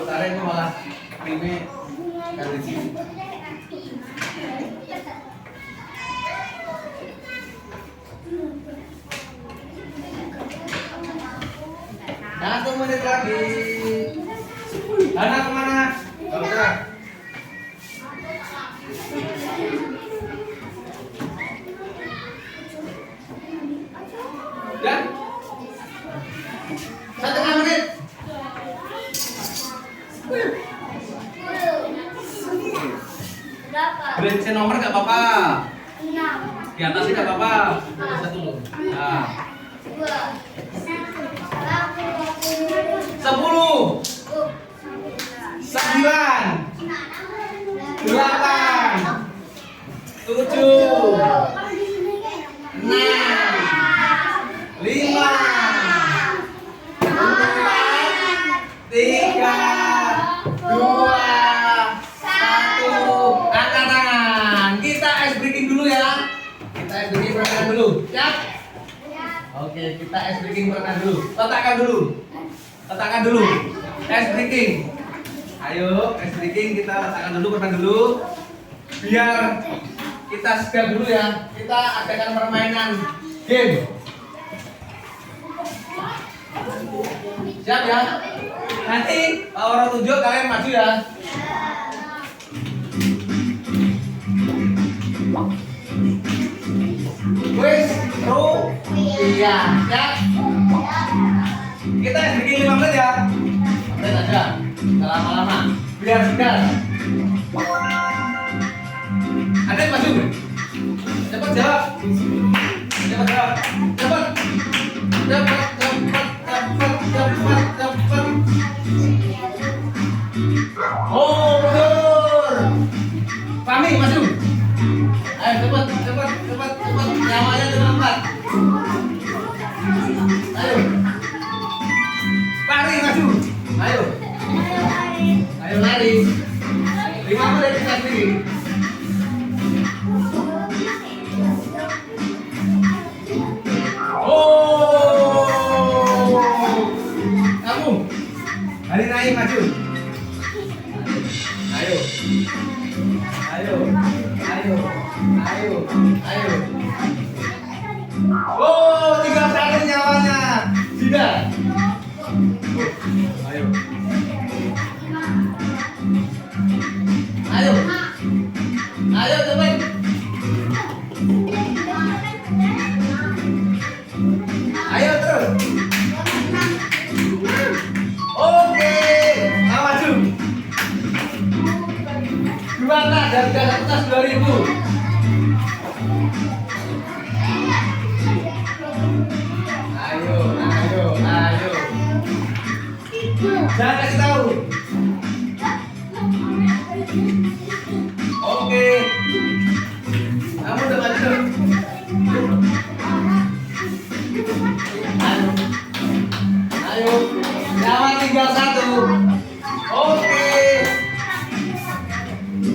Tarik malah ini kali sini. Nah, 1 menit lagi. Anak kemana? Gak usah. Dan 1,5 menit. Berisi nomor gak apa-apa. Di atas ini nggak apa-apa. Satu. Nah. 10, 9, 8, 7, 6, 5, 4, 3, 2, 1. Angkat tangan. Kita ice breaking dulu ya. Kita ice breaking berenang dulu. Siap? Oke, kita ice breaking berenang dulu. Letakkan dulu. Letakkan dulu. Ice breaking. Ayo, ice breaking kita letakkan dulu, berenang dulu. Biar kita segar dulu ya. Kita adakan permainan game. Siap ya? Nanti orang tunjuk kalian maju ya. Wis, iya, siap. Kita bikin 5 menit ya. 5 menit aja. Enggak lama-lama. Biar segar. Ada yang maju? Cepat jawab. Cepat jawab. Cepat. Cepat. Oh, betul. Fahmi, maju. Ayo cepat. Nyawanya cuma 4. Ayo. Lari maju. Ayo lari. 5 menit kita sendiri. Oh, kamu hari naik maju. Ayo. Oh, tinggal 1 nyawanya. Sudah. Ayo teman. Ayo terus. Oke, maju. 2 tas dan 1 tas 2.000. Ayo. Jangan kasih tahu. Oke. Kamu udah maju. Ayo. Nyawa tinggal 1. Oke.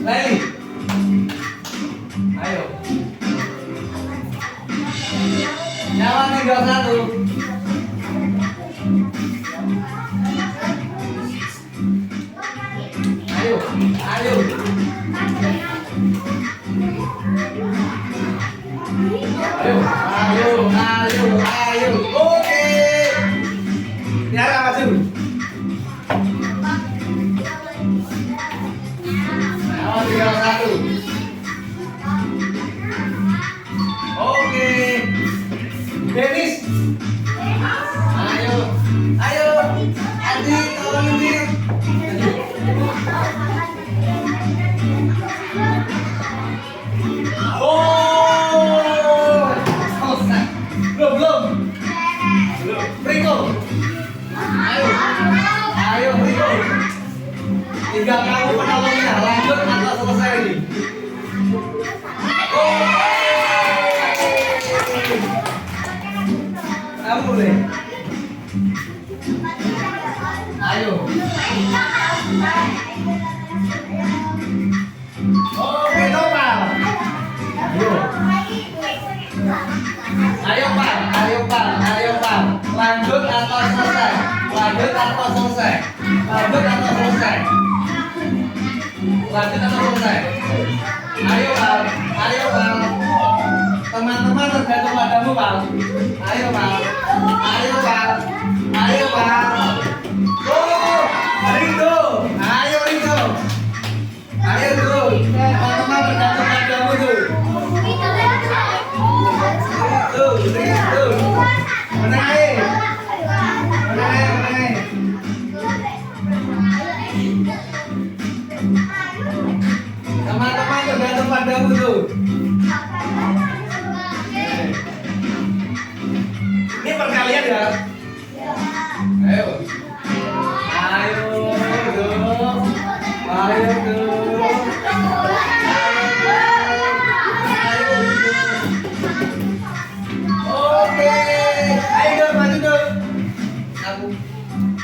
Lagi. Ayo. Nyawa tinggal 1. Ayo. Oke. Tiara maju. Nyawa tinggal 1. Oke. Dennis. Ayo. Adi, tolongin dia. Oh, selesai. Belum. Riko. Ayo Riko. Tinggal kamu penolongnya. Lanjut atau selesai ini? Oh. Kamu boleh. Ayo. Oke, Nopal. Ayo Pak. Lanjut atau selesai? Ayo Pak. Teman-teman tergantung padamu Pak. Ayo Pak. Oh, Ringo. Ayo Ringo. Teman-teman tergantung padamu tuh. Menaik. Teman-teman tergantung padamu tuh. Ayo. Ayo, dong. Ayo, dong. Oke. Ayo dong, maju dong. Aku.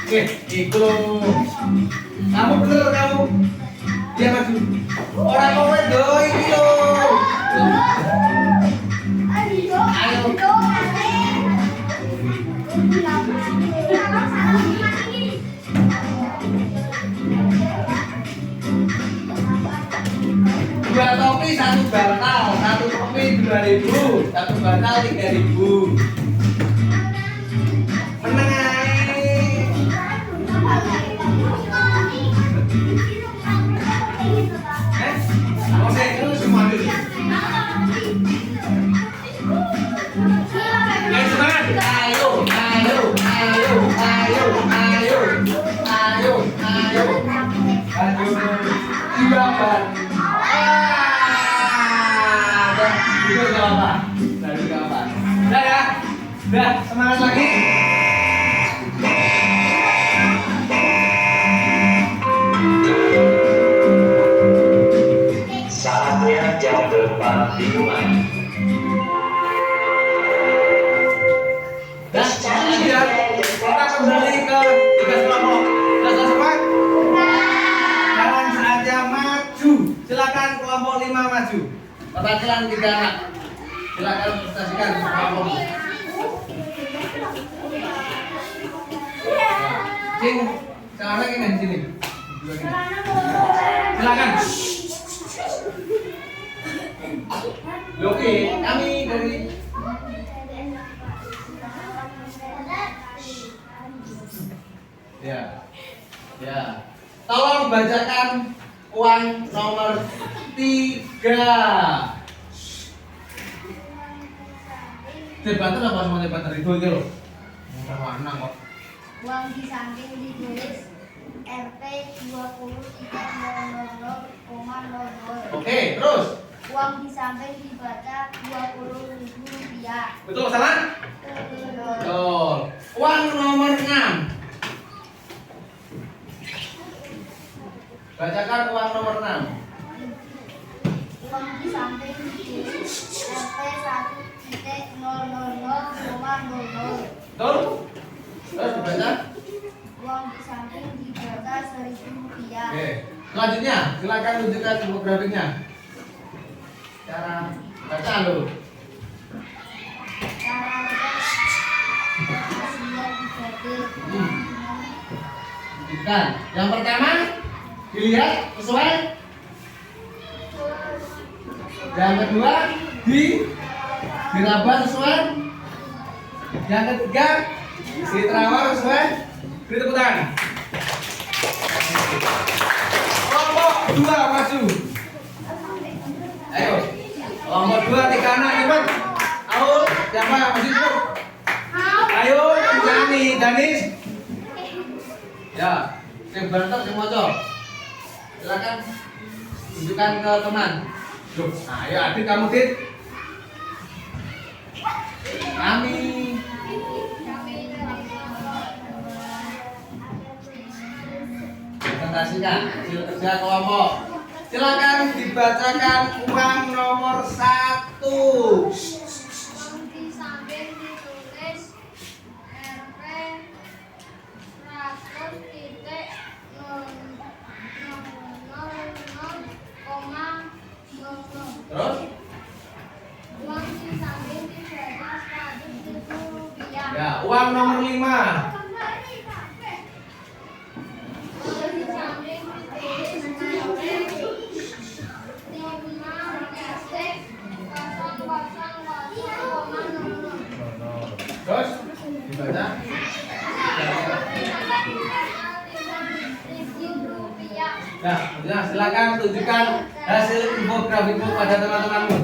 Oke, itu. Kamu bener kamu. Dia maju. Orang kowe do iki lho. Ayo. Dua topi satu bantal, satu topi 2.000, satu bantal 3.000. Menang ae. Oke, itu semua dulu. Ayo semangat. Ayo, ayo, ayo, ayo, ayo, ayo, ayo. Ayo, tiga ban. Itu gak apa-apa. Itu gak apa-apa. Udah ya. Udah, semangat lagi. Saatnya jam depan dimulai. Dan selanjutnya ya, kita kembali ke tugas kelompok. Sudah selesai? Sekarang saatnya maju. Silakan kelompok 5 maju. Perwakilan 3 anak. Silakan presentasikan kelompok. Cing, sekarang ini di sini. Silakan. Oke, kami dari ya. Tolong bacakan uang nomor 3. Debater apa semua debater itu aja loh. Warna kok. Uang di samping ditulis Rp 20.000,00. Oke, terus. Uang di samping dibaca Rp20.000. Betul salah? Betul. Uang nomor 6. Bacakan uang nomor 6. Uang di samping ditulis Rp 1.000,00. Betul? Terus dibaca? Uang di samping dibaca Rp1.000. Oke. Selanjutnya, silakan tunjukkan infografiknya. Cara baca dulu. Cara hasilnya dibaca. Tunjukkan. Yang pertama, dilihat sesuai. Yang kedua, diraba sesuai. Yang ketiga, diterawang sesuai. Beri tepuk tangan. Kelompok 2 maju. Ayo. Kelompok 2 3 anak cepat. Aul, siapa maju cepat. Ayo, Dani, Danis. Ya, sing banter sing maca. Silakan tunjukkan ke teman. Loh, ayo adik kamu Dit. Kami presentasikan hasil kerja kelompok. Silakan dibacakan uang nomor 1. Uang di samping ditulis Rp 100.000,00. Terus? Uang di samping dibaca Rp100.000. Ya, uang nomor 5. Terus dibaca. Nah, silakan tunjukkan hasil infografik pada teman-temanmu.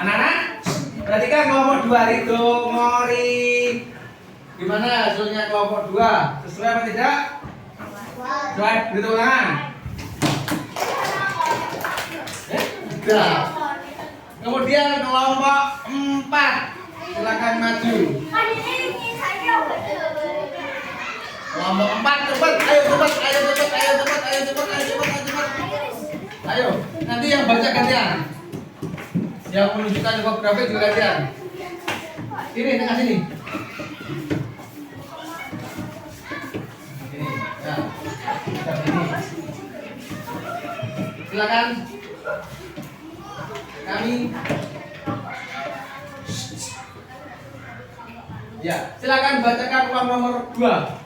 Anak-anak, perhatikan kelompok 2 Rido, Mori. Gimana hasilnya kelompok 2? Sesuai apa tidak? Sesuai, beri tepuk tangan. Tidak. Kemudian kelompok 4, silakan maju. Kelompok 4 cepat, ayo cepat, ayo cepat, ayo cepat, ayo cepat, ayo cepat, ayo cepat. Ayo, nanti yang baca gantian. Yang menunjukkan infografik juga gantian. Sini, tengah sini. Sini, ya. Sini. Silakan. Kami. Ya, silakan bacakan uang nomor 2.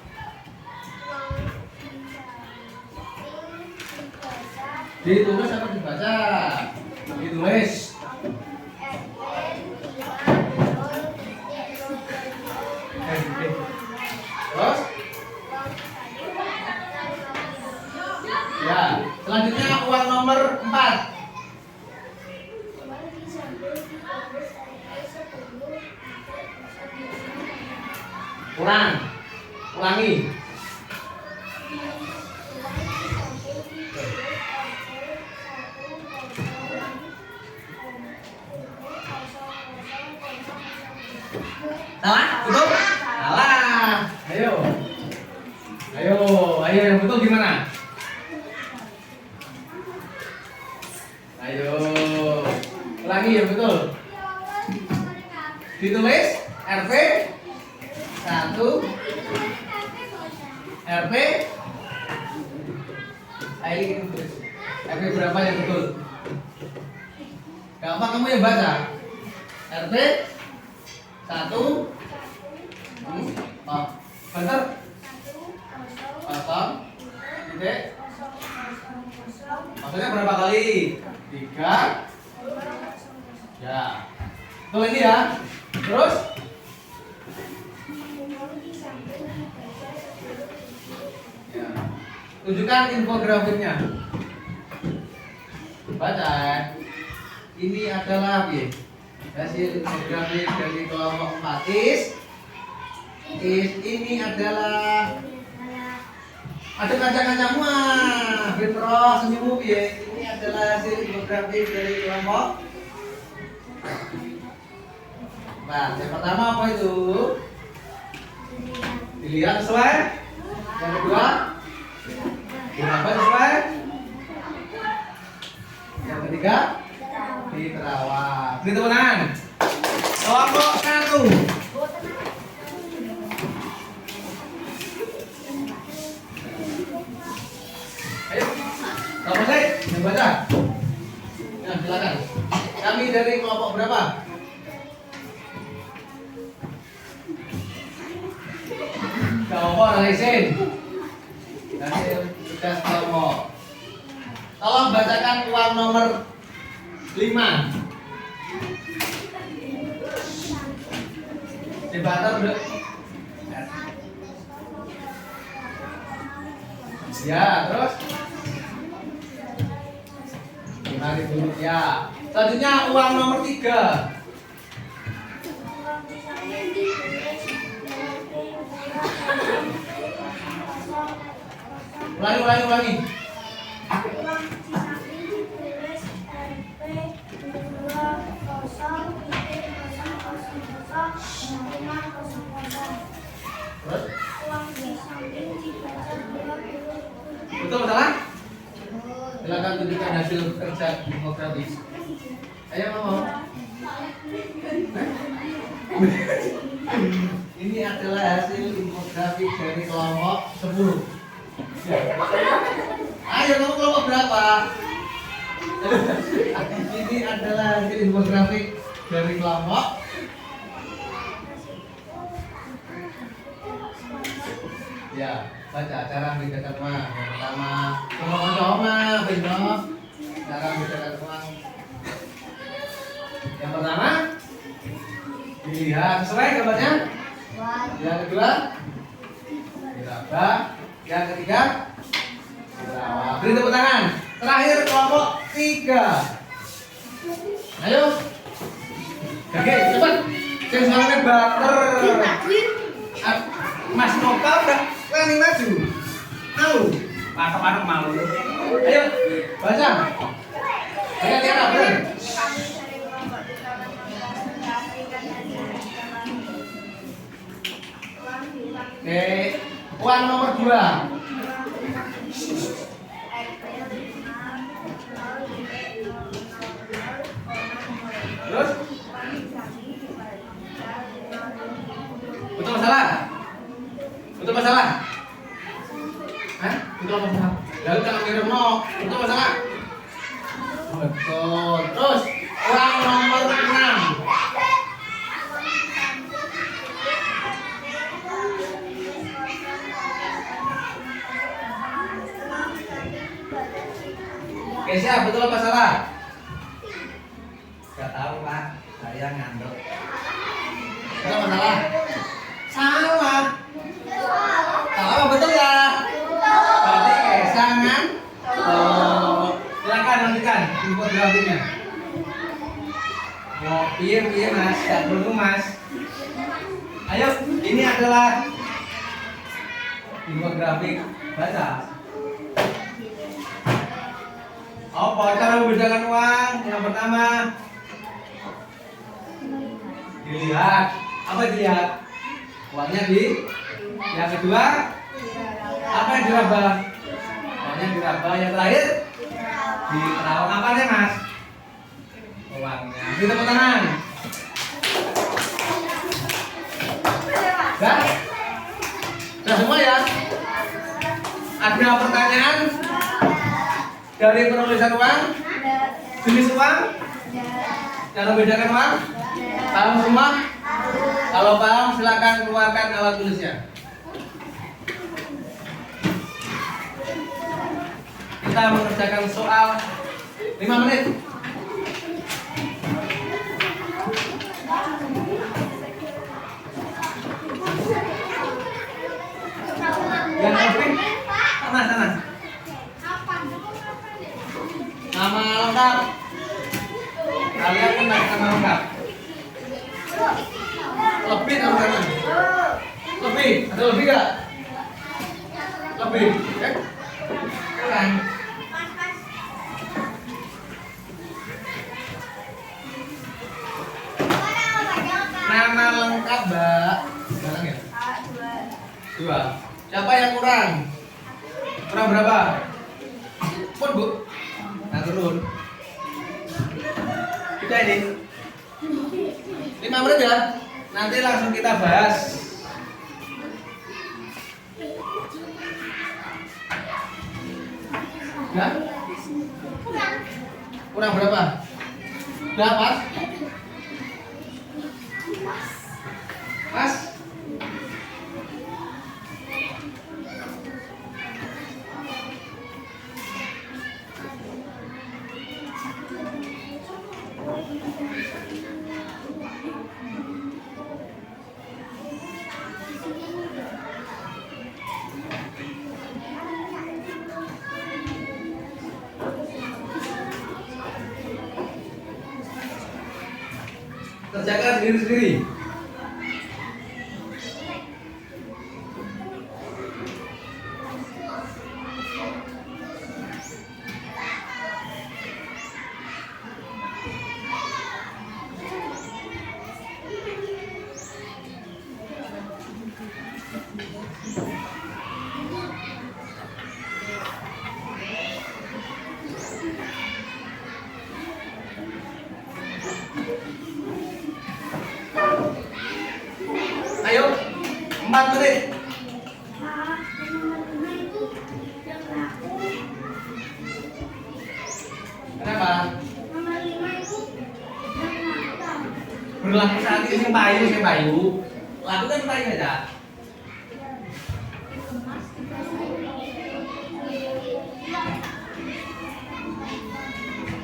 Ditulis atau dibaca? Ditulis. Terus? Ya, selanjutnya uang nomor 4. Ulangi. Salah? Betul? Salah. Ayo yang betul gimana? Ayo. Ulangi yang betul. Ditulis RP 1 RP Ayo ini tulis RP berapa yang betul? Gampang kamu yang baca. RP 1 oh, bener 0 titik maksudnya berapa kali? 3 ya betul ini ya. Terus ya. Tunjukkan infografiknya. Baca. Ini adalah hasil infografik dari kelompok 4 is ini adalah ada kaca-kacamu Fitro senyummu ini adalah hasil infografik dari kelompok. Nah, yang pertama apa itu? Dilihat sesuai. Yang kedua, dibaca sesuai. Yang ketiga, diterawang. Beri tepuk tangan. Kelompok 1. Ayo, kelompok saya yang baca. Nah, silakan. Kami dari kelompok berapa? Kelompok analisin. Hasil tugas kelompok. Tolong bacakan uang nomor 5. Debater udah. Ya, terus 5.000 rupiah. Selanjutnya uang nomor 3. Ulangi. Betul salah? Silakan tunjukkan hasil kerja infografis. Ayo ngomong. Ini adalah hasil infografik dari kelompok 10. Ayo kamu kelompok berapa? Ini adalah hasil infografik dari kelompok. Ya, baca cara membedakan uang. Yang pertama, sama benar. Cara membedakan uang. Yang pertama, dilihat sesuai gambarnya. Yang kedua, diraba. Yang ketiga, dirawat. Beri tepuk tangan. Terakhir kelompok 3. Ayo. Oke, cepat. Sing sarane bater. Mas Nova udah wani maju. Mau. Patok-patok malu. Ayo, baca. Ayo Tiara, bener. Oke, Uang nomor 2. Terus? Betul masalah? Betul masalah? Hah? Betul masalah? Lalu jangan ngirim no. Betul masalah? Betul. Terus uang nomor 6. Oke, siap, betul apa salah? Gak tahu Pak, saya ngandel. Betul apa salah? Salah. Salah apa betul ya? Berarti kesangan. Oh, silakan lanjutkan infografiknya. Mau piye Mas? Gak perlu Mas. Ayo, ini adalah infografik baca. Apa cara membedakan uang? Yang pertama dilihat. Apa dilihat? Uangnya di. Yang kedua apa yang diraba? Uangnya diraba. Yang terakhir diterawang. Apa nih Mas? Uangnya. Beri tepuk tangan. Sudah? Sudah semua ya? Ada pertanyaan? Dari penulisan uang, jenis uang, cara membedakan uang, paham semua? Kalau paham silakan keluarkan alat tulisnya. Kita mengerjakan soal 5 menit. Yang lebih sana. Nama lengkap. Kalian kan nama lengkap. Lebih atau kanan? Lebih. Ada lebih gak? Lebih. Kan. Nama lengkap Mbak. Sekarang ya? 2. Siapa yang kurang? Kurang berapa? Pun Bu. Nah turun. Kita ini 5 menit ya. Nanti langsung kita bahas. Ya? Kurang berapa? Udah pas? Pas? Kerjakan sendiri-sendiri. Ayo, 4 menit. Kenapa? Berlaku saat ini yang payu. Lakukan payu aja.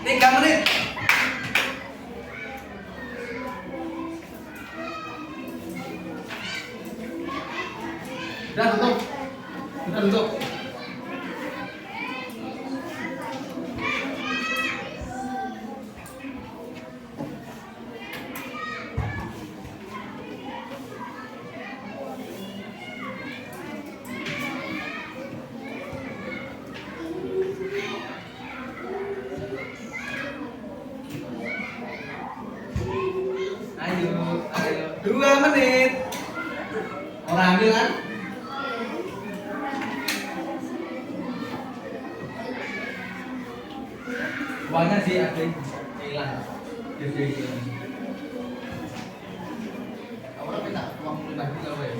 3 menit. Udah tutup. Kita tutup. Ayo. 2 menit. Orang ambil kan? Uangnya sih ada yang hilang. Jadi hilang. Awalnya minta uang pribadi apa ya?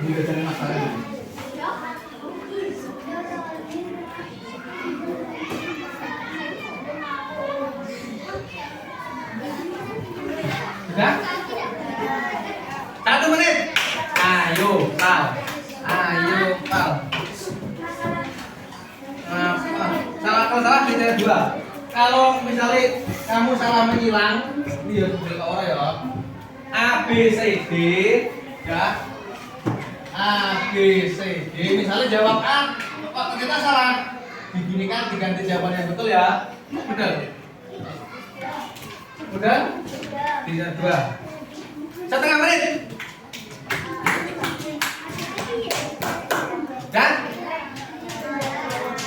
Ini udah cari masalah. Sudah? 1 menit. Ayo, Pal. Ayo, Pal. Kalau salah kita 2. Kalau misalnya kamu salah menghilang, ini ya sudah ke orang ya. A B C D, ya. A B C D. Misalnya jawab A, kok ternyata salah. Dibunyikan diganti jawaban yang betul ya. Benar. Udah? Bisa 2. 1/2 menit. Dan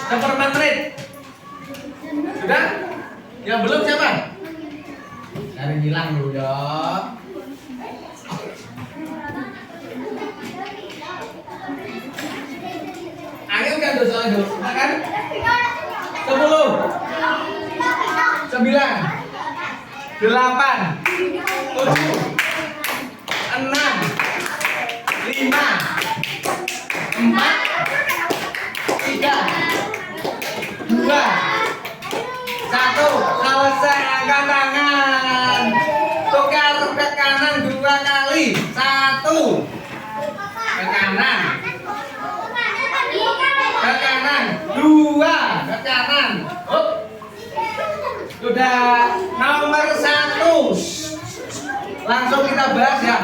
1/4 menit. Sudah? Yang belum siapa? Cari hilang dulu ya. Ayo kan dosa itu, kan? 10 9 8 7 6 5 4 3 2 1. Selesai. Angkat tangan. Tukar ke kanan 2 kali. 1 ke kanan, ke kanan 2 ke kanan. Up. Sudah. Nomor 1 langsung kita bahas ya.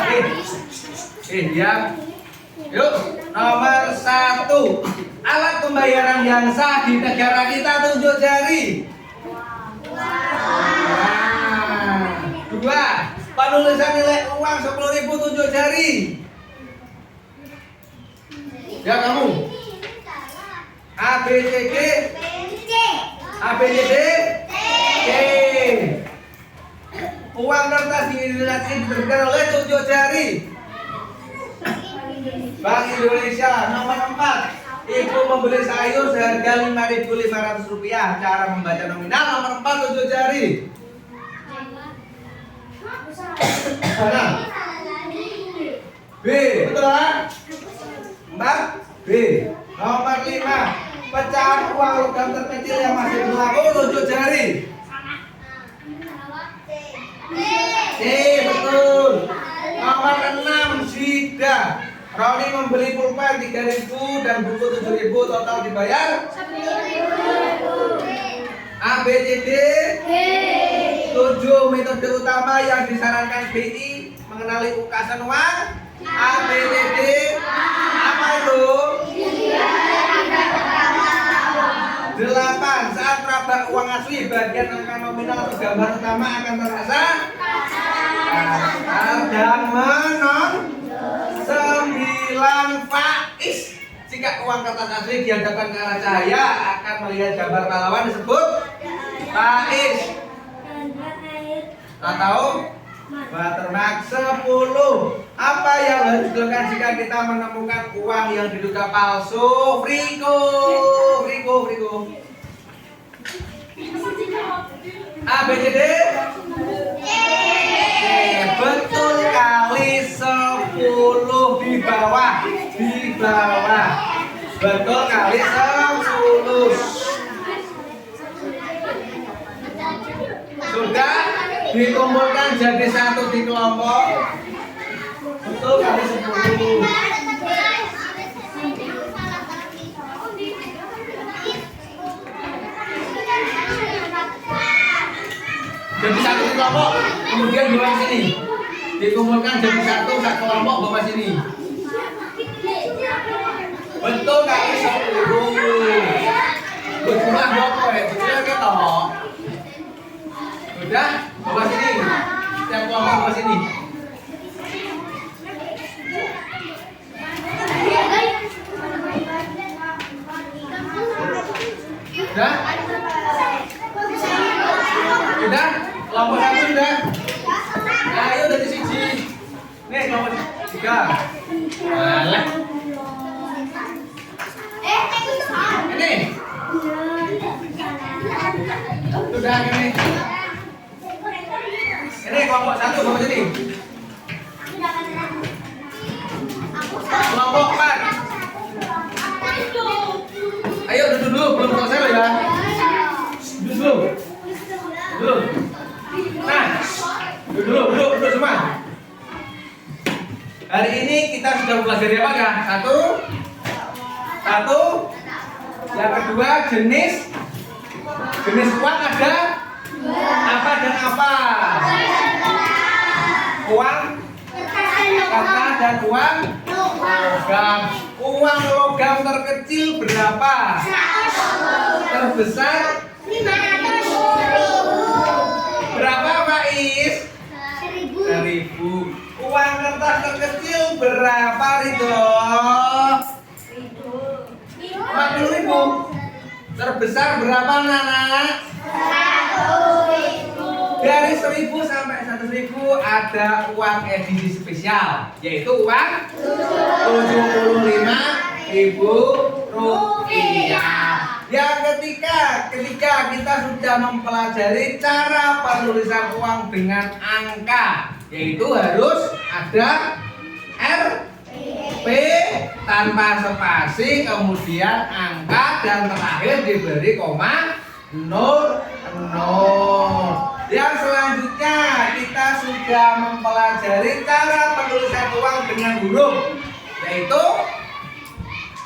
Ya. Yuk, nomor 1. Alat pembayaran yang sah di negara kita, tunjuk jari. 2. Penulisan nilai uang 10.000, tunjuk jari. Ya kamu. A B C D. A B C D. C. Uang kertas di Indonesia diterbitkan oleh, tunjuk jari. Bank Indonesia. Nomor 4. Ibu membeli sayur seharga Rp5.500. Cara membaca nominal. Nomor 4, tunjuk jari. Mana? B. Betul kan? 4. B. Nomor 5. Pecahan uang logam terkecil yang masih berlaku, tunjuk jari. C. Betul. Nomor 6. Sida. Roni membeli pulpen 3.000 dan buku 7.000, total dibayar 10.000. A B C D. 7 metode utama yang disarankan BI mengenali ukasan uang. A B C D. Apa itu? 8. Saat meraba uang asli, bagian angka nominal atau gambar utama akan terasa dan menon 9 faiz. Jika uang kertas asli dihadapkan ke arah cahaya, akan melihat gambar pahlawan disebut faiz. Atau watermark 10. Apa yang harus dilakukan jika kita menemukan uang yang diduga palsu? Frigo. A B C D. Betul kali 10 di bawah. Betul kali 10. Sudah dikumpulkan jadi 1 di kelompok. Betul kali 10. Jadi 1 di kelompok, kemudian bawa sini. Dikumpulkan jadi 1 kelompok, bawa sini. Betul kali 10. Berjumlah berapa ya? Berjumlah kita. Sudah, bawa sini. Setiap kelompok bawa sini. Sudah? Sudah? Kelompok 1 sudah? Ayo dari sini. Nih kelompok 3. Alah. Nih. Sudah ini. Ini kelompok 1 kelompok ini. Kelompok 4. Ayo duduk dulu, belum selesai loh ya. Duduk dulu. Duduk. Nah, duduk semua. Hari ini kita sudah belajar apa kah? Satu. Yang kedua jenis uang ada apa dan apa? Uang kertas dan uang logam. Uang logam terkecil berapa? Terbesar berapa Pak Is? 1.000. Uang kertas terkecil berapa Ridho? 40.000. Terbesar berapa anak-anak? 1.000. Dari 1.000 sampai 1.000 ada uang edisi spesial, yaitu uang 75.000 rupiah. Yang ketika kita sudah mempelajari cara penulisan uang dengan angka, yaitu harus ada RP tanpa spasi, kemudian angka dan terakhir diberi koma 00. Yang selanjutnya kita sudah mempelajari cara penulisan uang dengan huruf, yaitu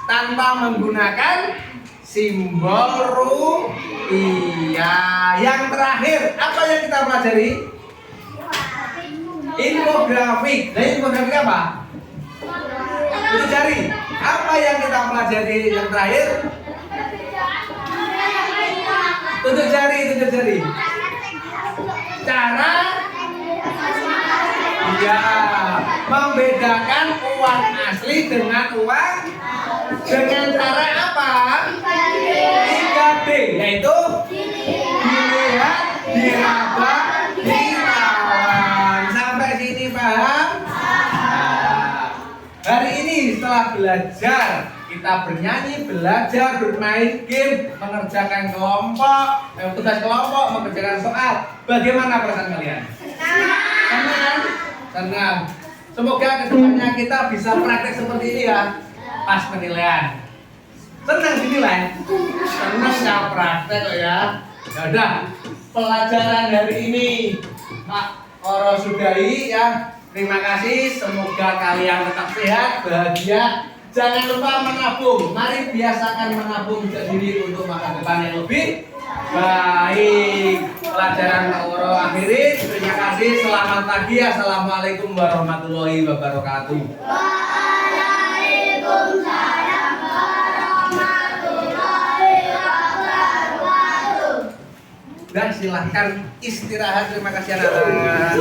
tanpa menggunakan simbol rupiah. Yang terakhir apa yang kita pelajari? Infografik. Nah, infografik apa? Tunjuk jari. Apa yang kita pelajari yang terakhir? Tunjuk jari. Cara membedakan uang asli dengan uang dengan cara apa? 3D, yaitu dilihat, diraba, dilawan. Sampai sini paham? Hari ini setelah belajar, kita bernyanyi, belajar, bermain game, mengerjakan kelompok, tugas kelompok, mengerjakan soal. Bagaimana perasaan kalian? Senang. Semoga kedepannya kita bisa praktek seperti ini ya, pas penilaian. Senang dinilai? Senang ya praktek kok ya. Ya udah, pelajaran hari ini Pak Oro sudahi ya. Terima kasih, semoga kalian tetap sehat, bahagia. Jangan lupa menabung. Mari biasakan menabung diri untuk masa depan yang lebih baik. Pelajaran Pak Oro akhiri. Terima kasih, selamat pagi. Assalamualaikum warahmatullahi wabarakatuh. Waalaikumsalam warahmatullahi wabarakatuh. Dan silahkan istirahat. Terima kasih anak-anak.